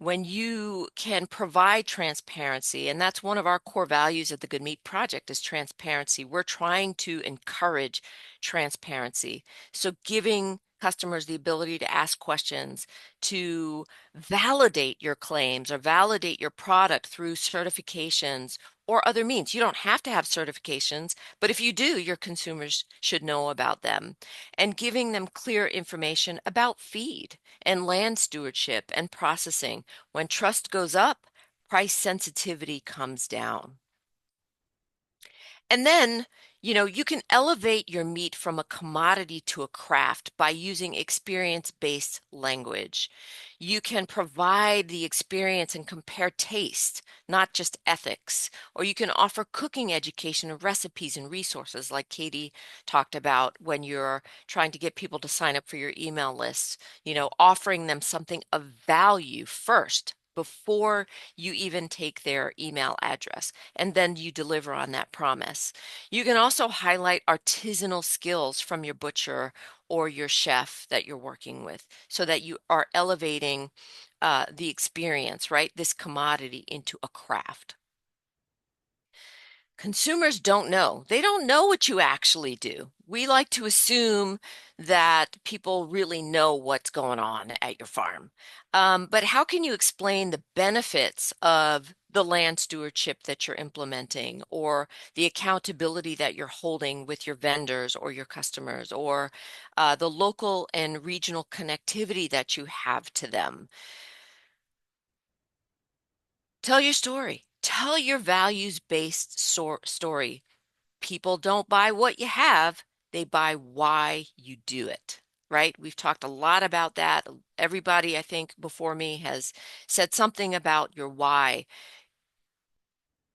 When you can provide transparency, and that's one of our core values at the Good Meat Project is transparency. We're trying to encourage transparency. So giving customers the ability to ask questions, to validate your claims or validate your product through certifications or other means. You don't have to have certifications, but if you do, your consumers should know about them. And giving them clear information about feed and land stewardship and processing. When trust goes up, price sensitivity comes down. And then, you can elevate your meat from a commodity to a craft by using experience-based language. You can provide the experience and compare taste, not just ethics. Or you can offer cooking education and recipes and resources like Katie talked about when you're trying to get people to sign up for your email list, offering them something of value first before you even take their email address, and then you deliver on that promise. You can also highlight artisanal skills from your butcher or your chef that you're working with so that you are elevating the experience, right? This commodity into a craft. Consumers don't know. They don't know what you actually do. We like to assume that people really know what's going on at your farm. But how can you explain the benefits of the land stewardship that you're implementing, or the accountability that you're holding with your vendors or your customers, or the local and regional connectivity that you have to them? Tell your story. Tell your values-based story. People don't buy what you have, they buy why you do it, right? We've talked a lot about that. Everybody, I think, before me has said something about your why.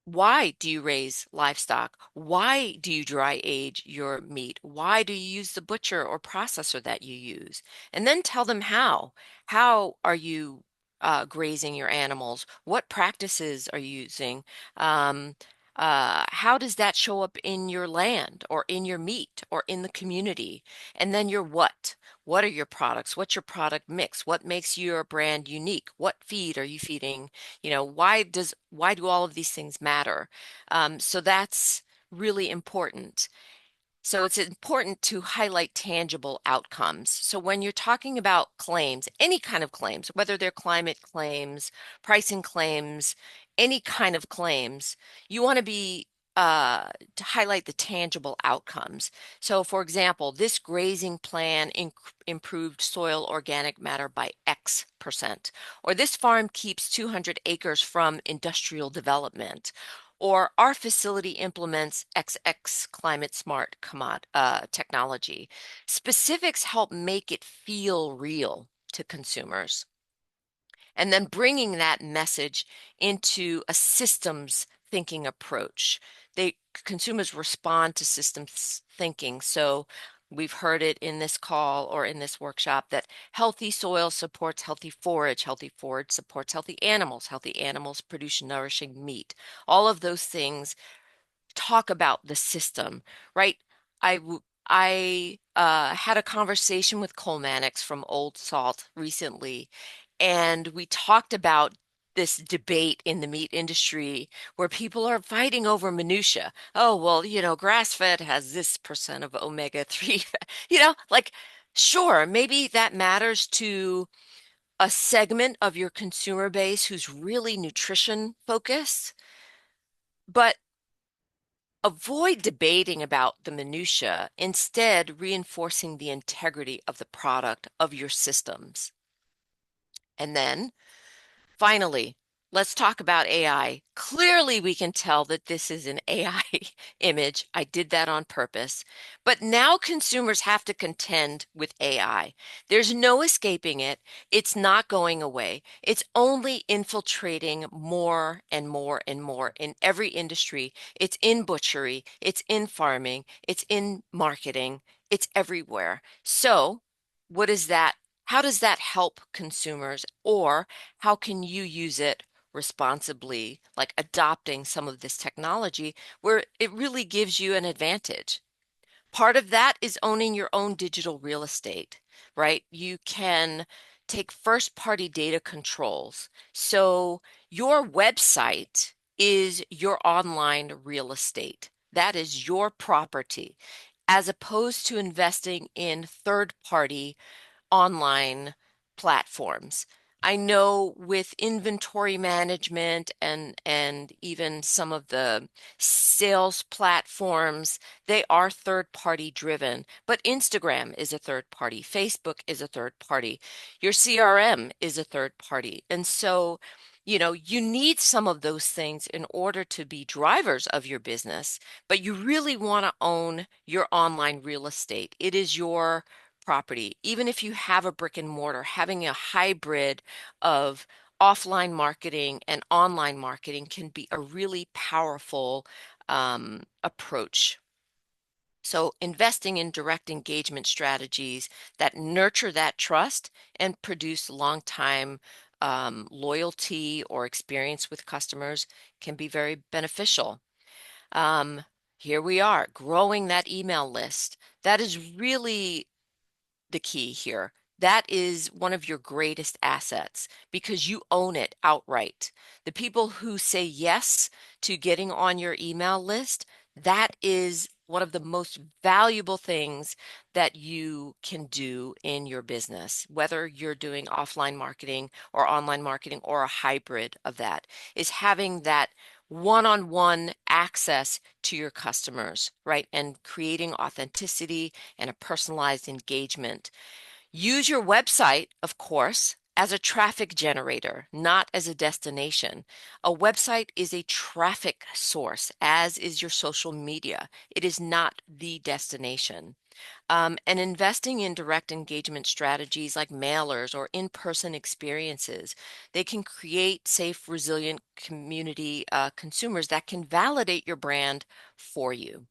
Why do you raise livestock? Why do you dry age your meat? Why do you use the butcher or processor that you use? And then tell them how. How are you grazing your animals? What practices are you using? Um, how does that show up in your land or in your meat or in the community? And then your what? What are your products? What's your product mix? What makes your brand unique? What feed are you feeding? Why do all of these things matter? So that's really important. So it's important to highlight tangible outcomes. So when you're talking about claims, any kind of claims, whether they're climate claims, pricing claims, any kind of claims, you want to be to highlight the tangible outcomes. So for example, this grazing plan improved soil organic matter by X%, or this farm keeps 200 acres from industrial development, or our facility implements XX climate smart technology. Specifics help make it feel real to consumers. And then bringing that message into a systems thinking approach. Consumers respond to systems thinking. So we've heard it in this call or in this workshop that healthy soil supports healthy forage supports healthy animals produce nourishing meat. All of those things talk about the system, right? I had a conversation with Cole Mannix from Old Salt recently, and we talked about this debate in the meat industry where people are fighting over minutia. Oh, well, grass-fed has this percent of omega-3, like, sure, maybe that matters to a segment of your consumer base who's really nutrition focused, but avoid debating about the minutia, instead reinforcing the integrity of the product of your systems. And then finally, let's talk about AI. Clearly, we can tell that this is an AI image. I did that on purpose. But now consumers have to contend with AI. There's no escaping it. It's not going away. It's only infiltrating more and more and more in every industry. It's in butchery, it's in farming, it's in marketing, it's everywhere. So, what is that? How does that help consumers? Or how can you use it responsibly, like adopting some of this technology where it really gives you an advantage? Part of that is owning your own digital real estate, right? You can take first-party data controls. So your website is your online real estate. That is your property, as opposed to investing in third-party online platforms. I know with inventory management and even some of the sales platforms, they are third party driven, but Instagram is a third party, Facebook is a third party, your CRM is a third party. And so, you need some of those things in order to be drivers of your business, but you really want to own your online real estate. It is your property. Even if you have a brick and mortar, having a hybrid of offline marketing and online marketing can be a really powerful approach. So investing in direct engagement strategies that nurture that trust and produce long-time loyalty or experience with customers can be very beneficial. Um, Here we are, growing that email list. That is really the key here. That is one of your greatest assets because you own it outright. The people who say yes to getting on your email list, that is one of the most valuable things that you can do in your business, whether you're doing offline marketing or online marketing or a hybrid of that, is having that one-on-one access to your customers, right? And creating authenticity and a personalized engagement. Use your website, of course, as a traffic generator, not as a destination. A website is a traffic source, as is your social media. It is not the destination. And investing in direct engagement strategies like mailers or in-person experiences, they can create safe, resilient community consumers that can validate your brand for you.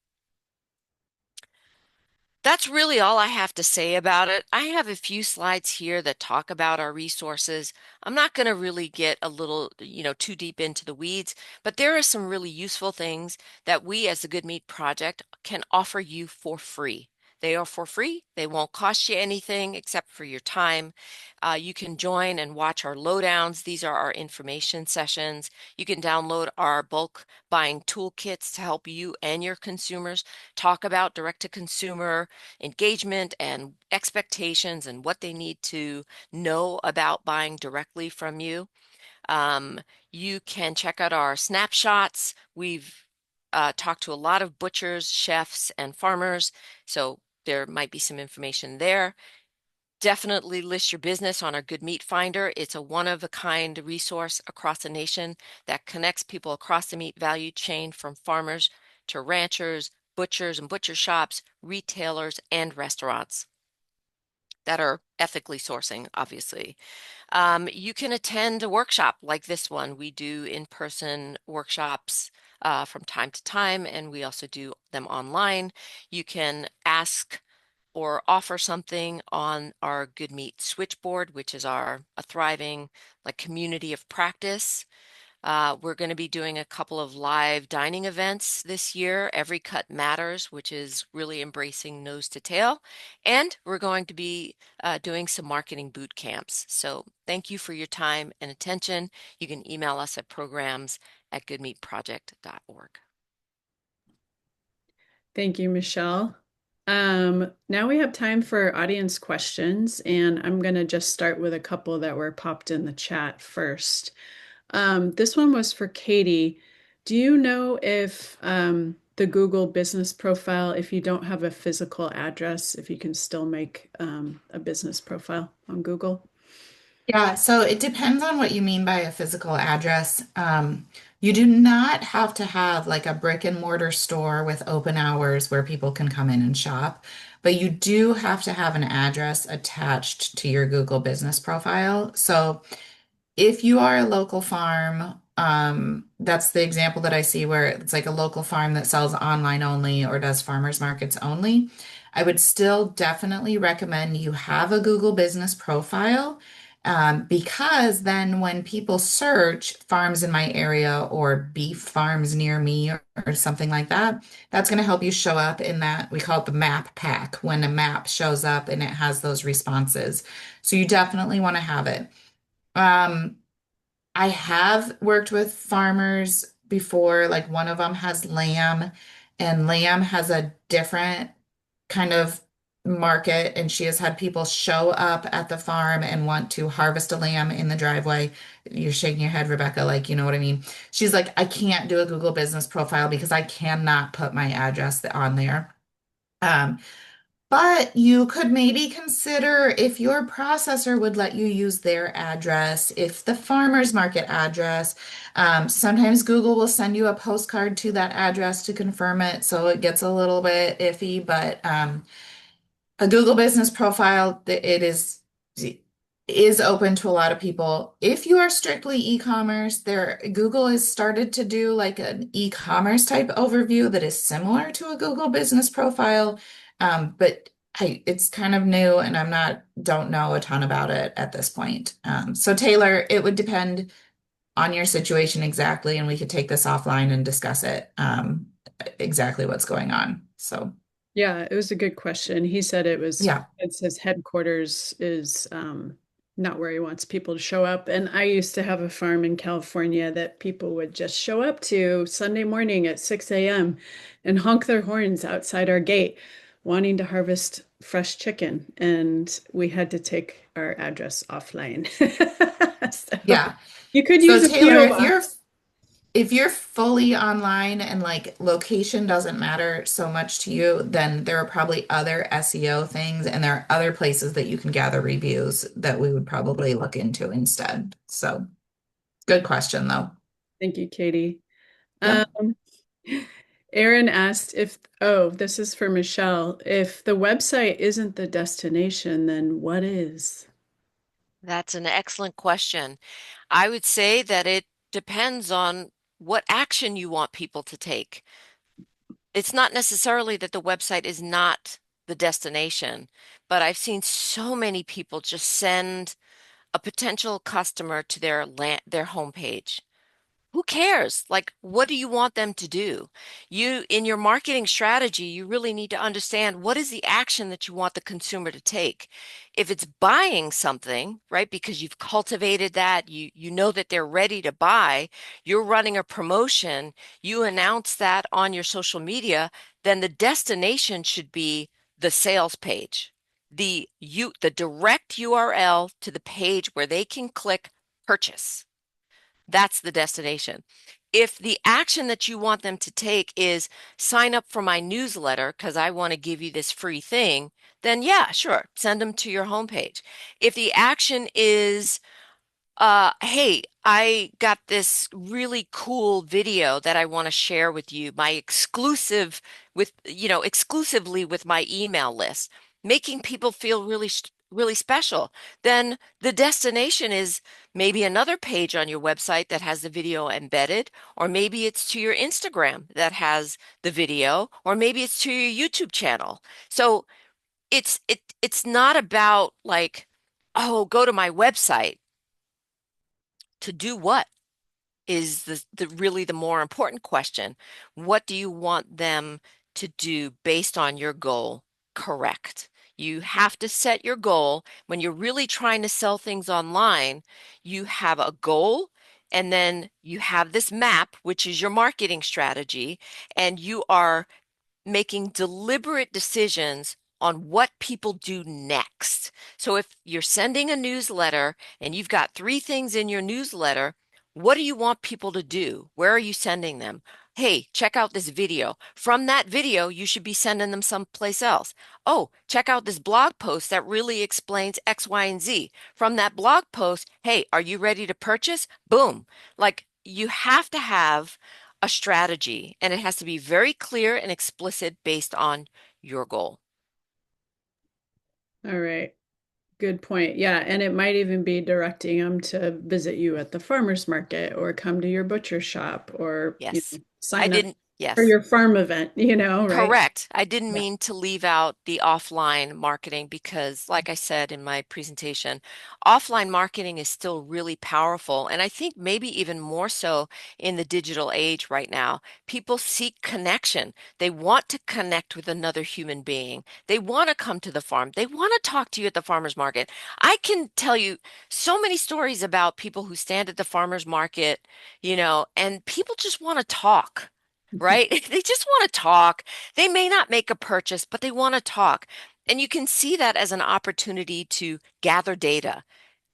That's really all I have to say about it. I have a few slides here that talk about our resources. I'm not going to really get a little, too deep into the weeds, but there are some really useful things that we as the Good Meat Project can offer you for free. They are for free. They won't cost you anything except for your time. You can join and watch our lowdowns. These are our information sessions. You can download our bulk buying toolkits to help you and your consumers talk about direct-to-consumer engagement and expectations and what they need to know about buying directly from you. Um, you can check out our snapshots. We've talked to a lot of butchers, chefs, and farmers, so there might be some information there. Definitely list your business on our Good Meat Finder. It's a one-of-a-kind resource across the nation that connects people across the meat value chain from farmers to ranchers, butchers and butcher shops, retailers, and restaurants that are ethically sourcing, obviously. You can attend a workshop like this one. We do in-person workshops from time to time, and we also do them online. You can ask or offer something on our Good Meat switchboard, which is a thriving community of practice. We're going to be doing a couple of live dining events this year, Every Cut Matters, which is really embracing nose to tail. And we're going to be doing some marketing boot camps. So thank you for your time and attention. You can email us at programs@goodmeatproject.org. Thank you, Michelle. Now we have time for audience questions, and I'm going to just start with a couple that were popped in the chat first. This one was for Katie. Do you know if the Google business profile, if you don't have a physical address, if you can still make a business profile on Google? Yeah, so it depends on what you mean by a physical address. You do not have to have like a brick and mortar store with open hours where people can come in and shop, but you do have to have an address attached to your Google business profile. So if you are a local farm, that's the example that I see where it's like a local farm that sells online only or does farmers markets only. I would still definitely recommend you have a Google business profile, because then when people search farms in my area or beef farms near me or something like that, that's going to help you show up in that we call it the map pack when a map shows up and it has those responses. So you definitely want to have it. Um, I have worked with farmers before, like one of them has lamb, and lamb has a different kind of market, and she has had people show up at the farm and want to harvest a lamb in the driveway. You're shaking your head, Rebecca, like you know what I mean. She's like, I can't do a Google business profile because I cannot put my address on there. Um, but you could maybe consider if your processor would let you use their address, if the farmer's market address, sometimes Google will send you a postcard to that address to confirm it. So it gets a little bit iffy, but a Google business profile, is open to a lot of people. If you are strictly e-commerce, Google has started to do like an e-commerce type overview that is similar to a Google business profile. But it's kind of new and don't know a ton about it at this point. So Taylor, it would depend on your situation exactly, and we could take this offline and discuss it, exactly what's going on. So. Yeah, it was a good question. He said Yeah. it's his headquarters is not where he wants people to show up. And I used to have a farm in California that people would just show up to Sunday morning at 6 a.m. and honk their horns outside our gate, wanting to harvest fresh chicken. And we had to take our address offline. So Yeah. you could So use a Taylor, PO box. if you're fully online and like location doesn't matter so much to you, then there are probably other SEO things and there are other places that you can gather reviews that we would probably look into instead. So good question though. Thank you, Katie. Yep. Um, Aaron asked if, oh, this is for Michelle. If the website isn't the destination, then what is? That's an excellent question. I would say that it depends on what action you want people to take. It's not necessarily that the website is not the destination, but I've seen so many people just send a potential customer to their homepage. Who cares? Like, what do you want them to do? In your marketing strategy, you really need to understand what is the action that you want the consumer to take. If it's buying something, right, because you've cultivated that, you know that they're ready to buy, you're running a promotion, you announce that on your social media, then the destination should be the sales page. The direct URL to the page where they can click purchase. That's the destination. If the action that you want them to take is sign up for my newsletter because I want to give you this free thing, then yeah, sure, send them to your homepage. If the action is hey, I got this really cool video that I want to share with you, my exclusive exclusively with my email list, making people feel really special. Then the destination is maybe another page on your website that has the video embedded, or maybe it's to your Instagram that has the video, or maybe it's to your YouTube channel. So it's not about like, oh, go to my website to do what is the really the more important question. What do you want them to do based on your goal? Correct. You have to set your goal. When you're really trying to sell things online, you have a goal and then you have this map, which is your marketing strategy, and you are making deliberate decisions on what people do next. So if you're sending a newsletter and you've got three things in your newsletter, what do you want people to do? Where are you sending them? Hey, check out this video. From that video, you should be sending them someplace else. Oh, check out this blog post that really explains X, Y, and Z. From that blog post, hey, are you ready to purchase? Boom. Like you have to have a strategy, and it has to be very clear and explicit based on your goal. All right. Good point. Yeah, and it might even be directing them to visit you at the farmer's market or come to your butcher shop or, Yes. I sign up didn't, for yes. your farm event, right? Correct. I didn't Yeah. mean to leave out the offline marketing because, like I said in my presentation, offline marketing is still really powerful. And I think maybe even more so in the digital age right now. People seek connection. They want to connect with another human being. They want to come to the farm. They want to talk to you at the farmer's market. I can tell you so many stories about people who stand at the farmer's market, and people just want to talk. Right? They just want to talk. They may not make a purchase, but they want to talk. And you can see that as an opportunity to gather data,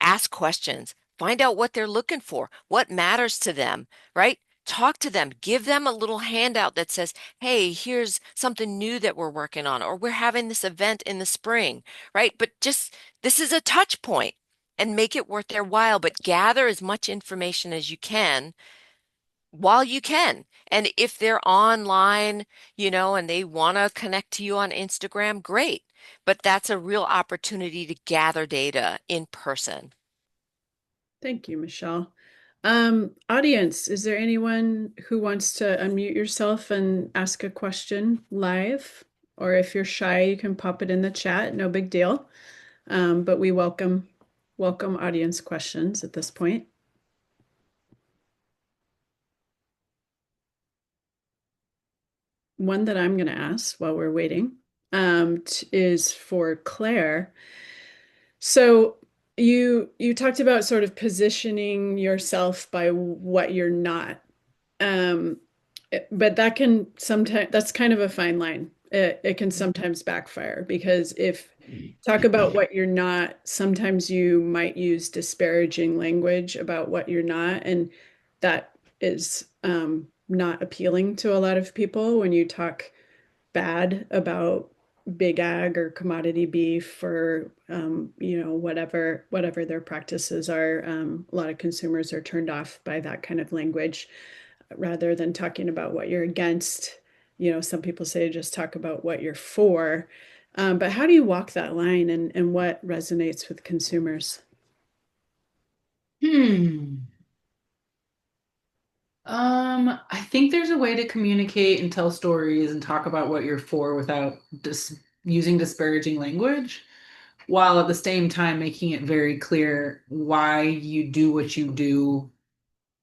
ask questions, find out what they're looking for, what matters to them, right? Talk to them, give them a little handout that says, hey, here's something new that we're working on, or we're having this event in the spring, right? But just this is a touch point and make it worth their while, but gather as much information as you can while you can. And if they're online, and they want to connect to you on Instagram, great. But that's a real opportunity to gather data in person. Thank you, Michelle. Audience, is there anyone who wants to unmute yourself and ask a question live? Or if you're shy, you can pop it in the chat, no big deal. But we welcome audience questions at this point. One that I'm going to ask while we're waiting. is for Claire. So you talked about sort of positioning yourself by what you're not. Um, but that can sometimes, that's kind of a fine line. It can sometimes backfire because if talk about what you're not, sometimes you might use disparaging language about what you're not, and that is not appealing to a lot of people when you talk bad about big ag or commodity beef or whatever their practices are. A lot of consumers are turned off by that kind of language rather than talking about what you're against. Some people say just talk about what you're for. But how do you walk that line and what resonates with consumers? Hmm. I think there's a way to communicate and tell stories and talk about what you're for without using disparaging language, while at the same time making it very clear why you do what you do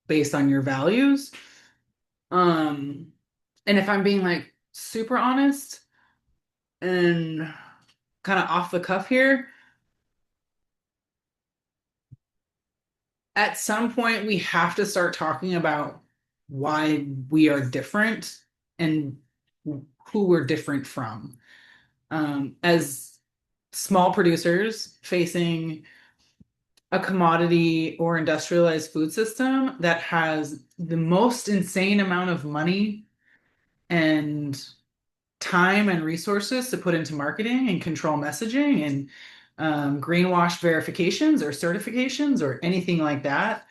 based on your values. Um, and if I'm being like super honest and kind of off the cuff here, at some point we have to start talking about why we are different and who we're different from. As small producers facing a commodity or industrialized food system that has the most insane amount of money and time and resources to put into marketing and control messaging and greenwash verifications or certifications or anything like that.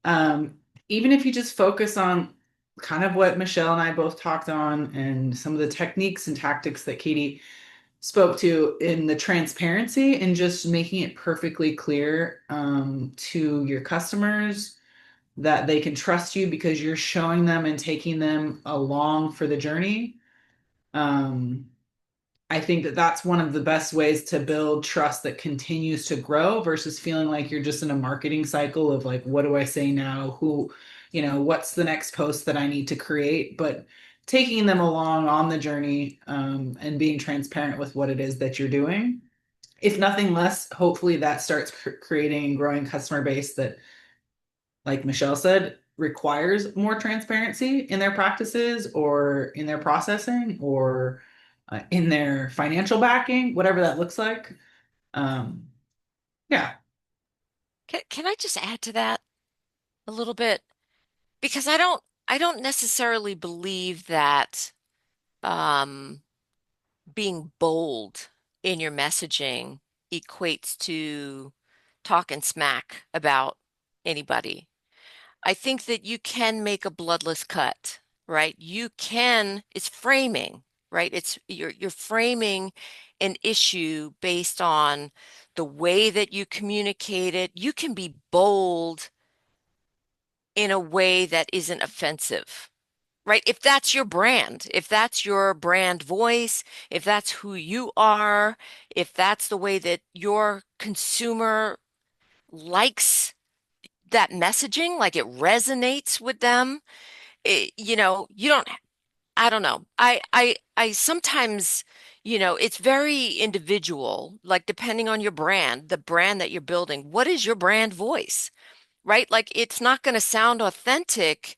Um, Even if you just focus on kind of what Michelle and I both talked on and some of the techniques and tactics that Katie spoke to in the transparency and just making it perfectly clear to your customers that they can trust you because you're showing them and taking them along for the journey. Um, I think that that's one of the best ways to build trust that continues to grow versus feeling like you're just in a marketing cycle of like, what do I say now? What's the next post that I need to create? But taking them along on the journey and being transparent with what it is that you're doing. If nothing less, hopefully that starts creating and growing customer base that, like Michelle said, requires more transparency in their practices or in their processing or in their financial backing, whatever that looks like. Um, yeah. Can I just add to that a little bit? Because I don't necessarily believe that um, being bold in your messaging equates to talking smack about anybody. I think that you can make a bloodless cut, right? It's framing, right? You're framing an issue based on the way that you communicate it. You can be bold in a way that isn't offensive, right? If that's your brand, if that's your brand voice, if that's who you are, if that's the way that your consumer likes that messaging, like it resonates with them, you don't, I don't know. I sometimes, it's very individual, like depending on your brand, the brand that you're building, what is your brand voice, right? Like it's not going to sound authentic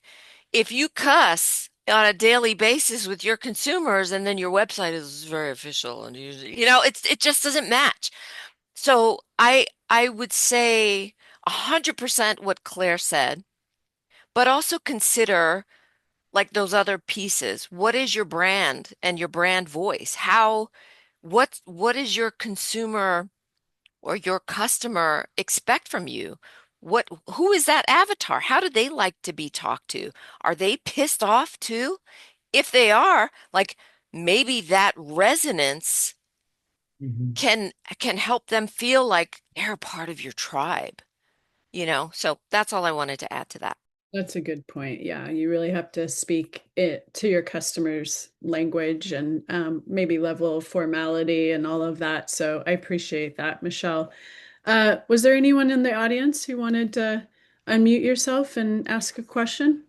if you cuss on a daily basis with your consumers and then your website is very official and it just doesn't match. So I would say 100% what Claire said, but also consider like those other pieces. What is your brand and your brand voice? What is your consumer or your customer expect from you? Who is that avatar? How do they like to be talked to? Are they pissed off too? If they are, like maybe that resonance Mhm. can can help them feel like they're a part of your tribe. So that's all I wanted to add to that. That's a good point. Yeah, you really have to speak it to your customers' language and maybe level of formality and all of that. So I appreciate that, Michelle. Was there anyone in the audience who wanted to unmute yourself and ask a question?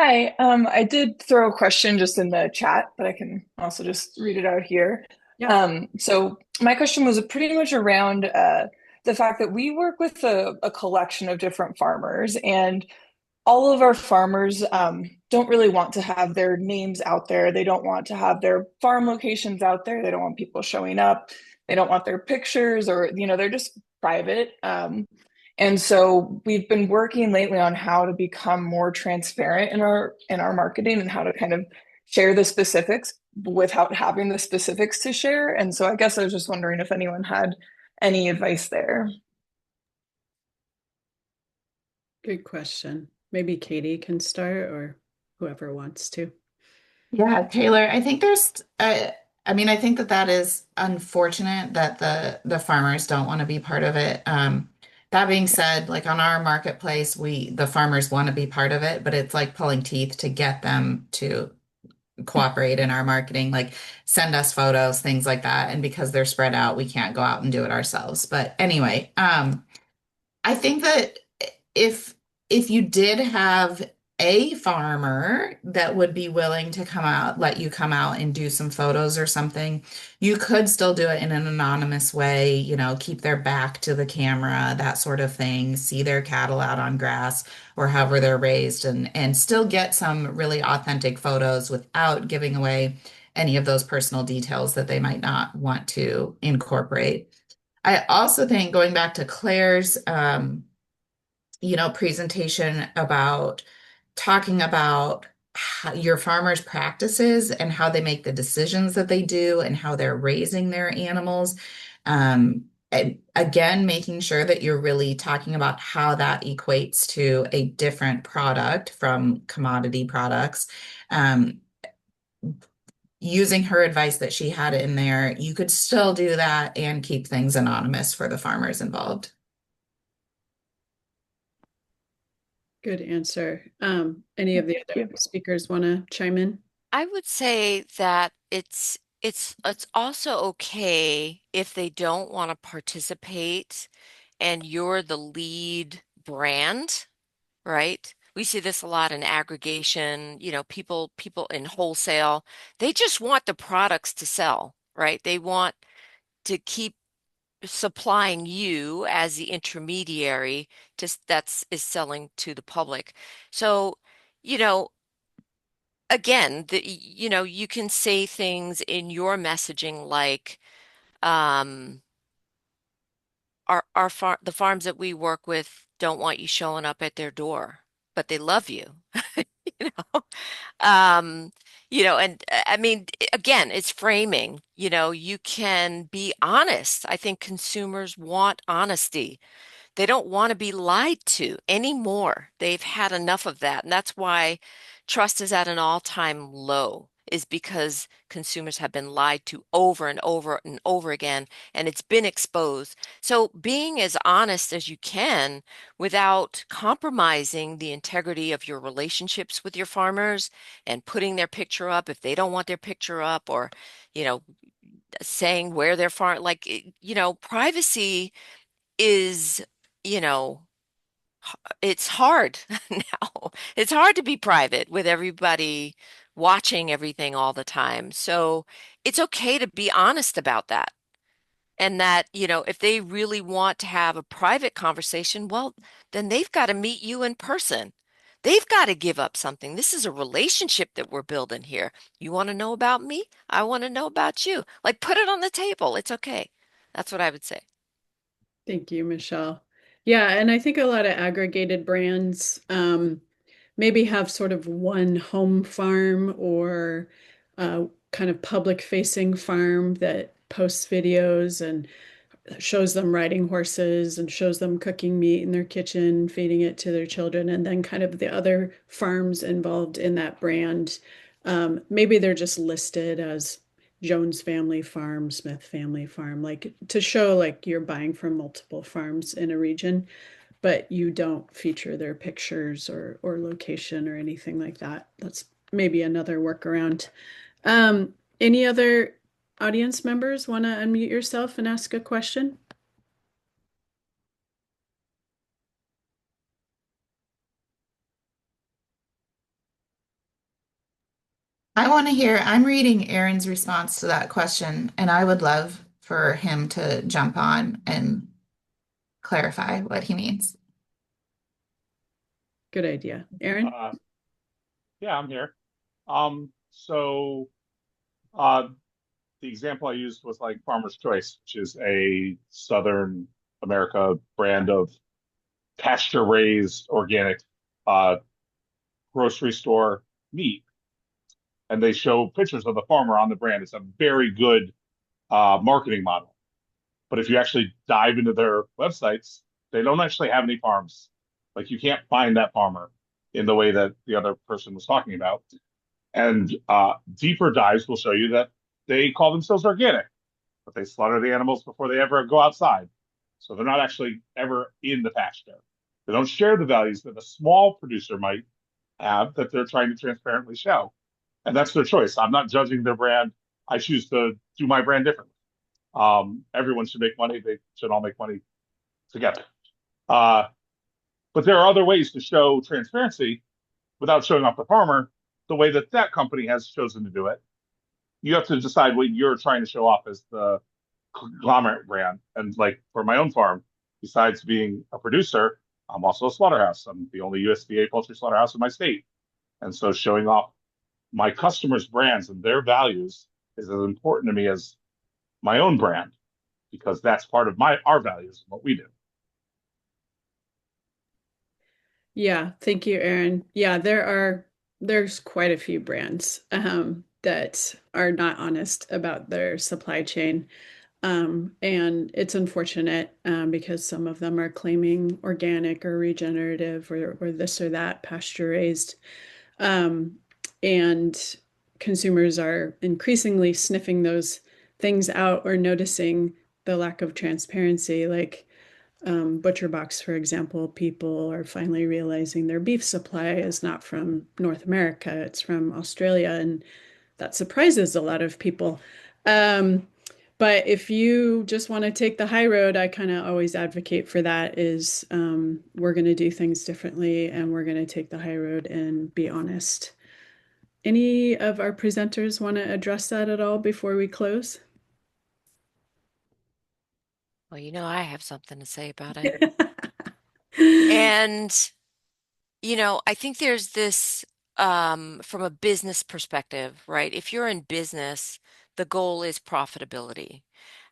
Hi, I did throw a question just in the chat, but I can also just read it out here. Yeah. So my question was pretty much around the fact that we work with a collection of different farmers, and all of our farmers don't really want to have their names out there. They don't want to have their farm locations out there. They don't want people showing up. They don't want their pictures, or they're just private. And so we've been working lately on how to become more transparent in our marketing and how to kind of share the specifics without having the specifics to share. And so I guess I was just wondering if anyone had any advice there. Good question. Maybe Katie can start or whoever wants to. Yeah, Taylor, I think I mean, I think that that is unfortunate that the farmers don't want to be part of it. That being said, like on our marketplace, the farmers want to be part of it, but it's like pulling teeth to get them to cooperate in our marketing, like send us photos, things like that. And because they're spread out, we can't go out and do it ourselves. But anyway, I think that if if you did have a farmer that would be willing to come out, let you come out and do some photos or something, you could still do it in an anonymous way, keep their back to the camera, that sort of thing, see their cattle out on grass or however they're raised and still get some really authentic photos without giving away any of those personal details that they might not want to incorporate. I also think going back to Claire's presentation about talking about your farmers' practices and how they make the decisions that they do and how they're raising their animals. And again, making sure that you're really talking about how that equates to a different product from commodity products. Um, Using her advice that she had in there, you could still do that and keep things anonymous for the farmers involved. Good answer. Any of the Thank other you. speakers want to chime in? I would say that it's also okay if they don't want to participate and you're the lead brand, right? We see this a lot in aggregation, people in wholesale, they just want the products to sell, right? They want to keep supplying you as the intermediary that's is selling to the public. So, you know, again, you can say things in your messaging like, um, the farms that we work with don't want you showing up at their door, but they love you. You know, um, and I mean, again, it's framing. You can be honest. I think consumers want honesty. They don't want to be lied to anymore. They've had enough of that. And that's why trust is at an all-time low, is because consumers have been lied to over and over and over again, and it's been exposed. So being as honest as you can without compromising the integrity of your relationships with your farmers and putting their picture up if they don't want their picture up, or, you know, saying where their farm, like, privacy is, you know, it's hard now. It's hard to be private with everybody watching everything all the time. So it's okay to be honest about that. And that, if they really want to have a private conversation, well, then they've got to meet you in person. They've got to give up something. This is a relationship that we're building here. You want to know about me? I want to know about you. Like, put it on the table. It's okay. That's what I would say. Thank you, Michelle. Yeah, and I think a lot of aggregated brands maybe have sort of one home farm or kind of public facing farm that posts videos and shows them riding horses and shows them cooking meat in their kitchen, feeding it to their children, and then kind of the other farms involved in that brand. Maybe they're just listed as Jones Family Farm, Smith Family Farm, like to show like you're buying from multiple farms in a region, but you don't feature their pictures or location or anything like that. That's maybe another workaround. Any other audience members want to unmute yourself and ask a question? I want to hear, I'm reading Aaron's response to that question, and I would love for him to jump on and clarify what he means. Good idea. Aaron? Uh, yeah, I'm here. So uh, the example I used was like Farmer's Choice, which is a Southern America brand of pasture raised organic uh, grocery store meat. And they show pictures of the farmer on the brand. It's a very good marketing model. But if you actually dive into their websites, they don't actually have any farms. Like you can't find that farmer in the way that the other person was talking about. And deeper dives will show you that they call themselves organic, but they slaughter the animals before they ever go outside. So they're not actually ever in the pasture. They don't share the values that a small producer might have that they're trying to transparently show. And that's their choice. I'm not judging their brand. I choose to do my brand differently. Everyone should make money. They should all make money together. Uh, but there are other ways to show transparency without showing off the farmer the way that that company has chosen to do it. You have to decide what you're trying to show off as the conglomerate brand. And like for my own farm, besides being a producer, I'm also a slaughterhouse. I'm the only USDA poultry slaughterhouse in my state. And so showing off my customers' brands and their values is as important to me as my own brand because that's part of our values and what we do. Yeah, thank you, Aaron. Yeah, there's quite a few brands that are not honest about their supply chain. And it's unfortunate because some of them are claiming organic or regenerative or this or that, pasture raised. Um, and consumers are increasingly sniffing those things out or noticing the lack of transparency. Like Butcher Box, for example, people are finally realizing their beef supply is not from North America, it's from Australia, and that surprises a lot of people. Um, but if you just want to take the high road, I kind of always advocate for that is we're going to do things differently and we're going to take the high road and be honest. Any of our presenters want to address that at all before we close? Well, I have something to say about it. And, I think there's this from a business perspective, right? If you're in business, the goal is profitability.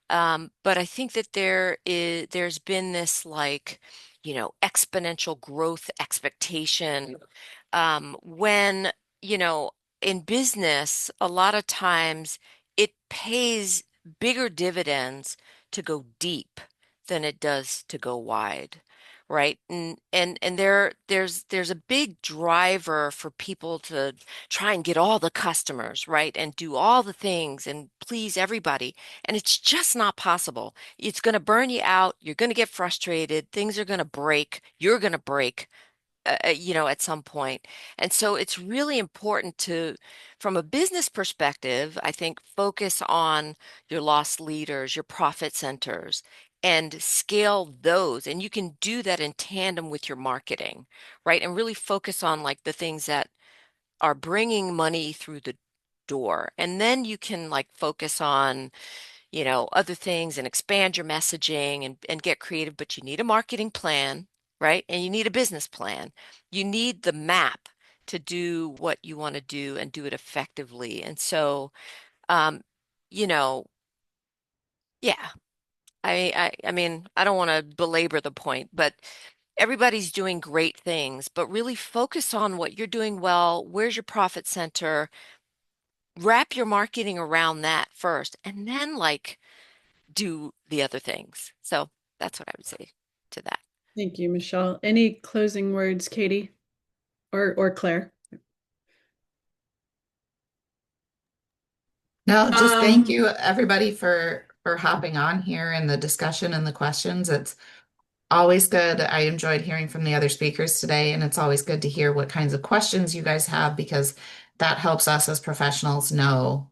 But I think that there's been this like, exponential growth expectation when, you know, in business, a lot of times it pays bigger dividends to go deep than it does to go wide. Right. And there's a big driver for people to try and get all the customers, right? And do all the things and please everybody. And it's just not possible. It's going to burn you out. You're going to get frustrated. Things are going to break. You're going to break, at some point. And so it's really important to, from a business perspective, I think, focus on your loss leaders, your profit centers, and scale those. And you can do that in tandem with your marketing, right? And really focus on like the things that are bringing money through the door. And then you can like focus on other things and expand your messaging and get creative, but you need a marketing plan, right? And you need a business plan. You need the map to do what you want to do and do it effectively. And so, um, you know, yeah, I mean, I don't want to belabor the point, but everybody's doing great things, but really focus on what you're doing well. Where's your profit center? Wrap your marketing around that first, and then like do the other things. So that's what I would say to that. Thank you, Michelle. Any closing words, Katie or Claire? No, just thank you everybody for hopping on here and the discussion and the questions. It's always good. I enjoyed hearing from the other speakers today, and it's always good to hear what kinds of questions you guys have because that helps us as professionals know,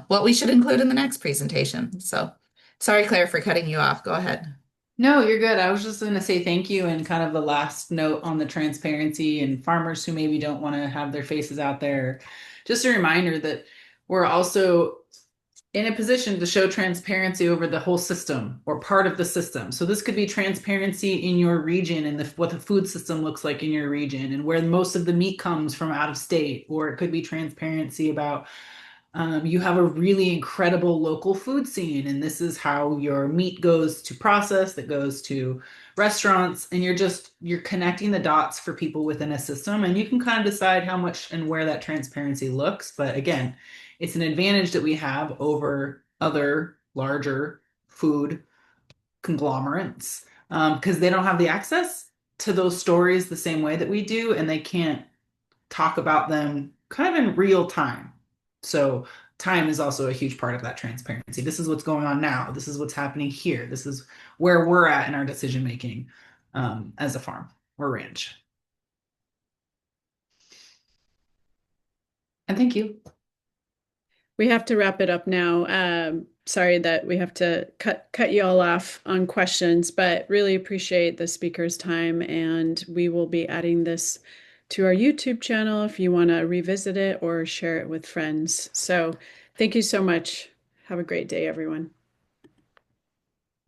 what we should include in the next presentation. So, sorry, Claire, for cutting you off. Go ahead. No, you're good. I was just going to say thank you and kind of the last note on the transparency and farmers who maybe don't want to have their faces out there. just a reminder that we're also in a position to show transparency over the whole system or part of the system. So this could be transparency in your region and what the food system looks like in your region and where most of the meat comes from out of state, or it could be transparency about you have a really incredible local food scene, and this is how your meat goes to process, that goes to restaurants, and you're connecting the dots for people within a system, and you can kind of decide how much and where that transparency looks. But again, it's an advantage that we have over other larger food conglomerates because they don't have the access to those stories the same way that we do, and they can't talk about them kind of in real time. So time is also a huge part of that transparency. This is what's going on now. This is what's happening here. This is where we're at in our decision making as a farm or ranch. And thank you. We have to wrap it up now. Sorry that we have to cut you all off on questions, but really appreciate the speaker's time, and we will be adding this to our YouTube channel if you want to revisit it or share it with friends. So thank you so much. Have a great day, everyone.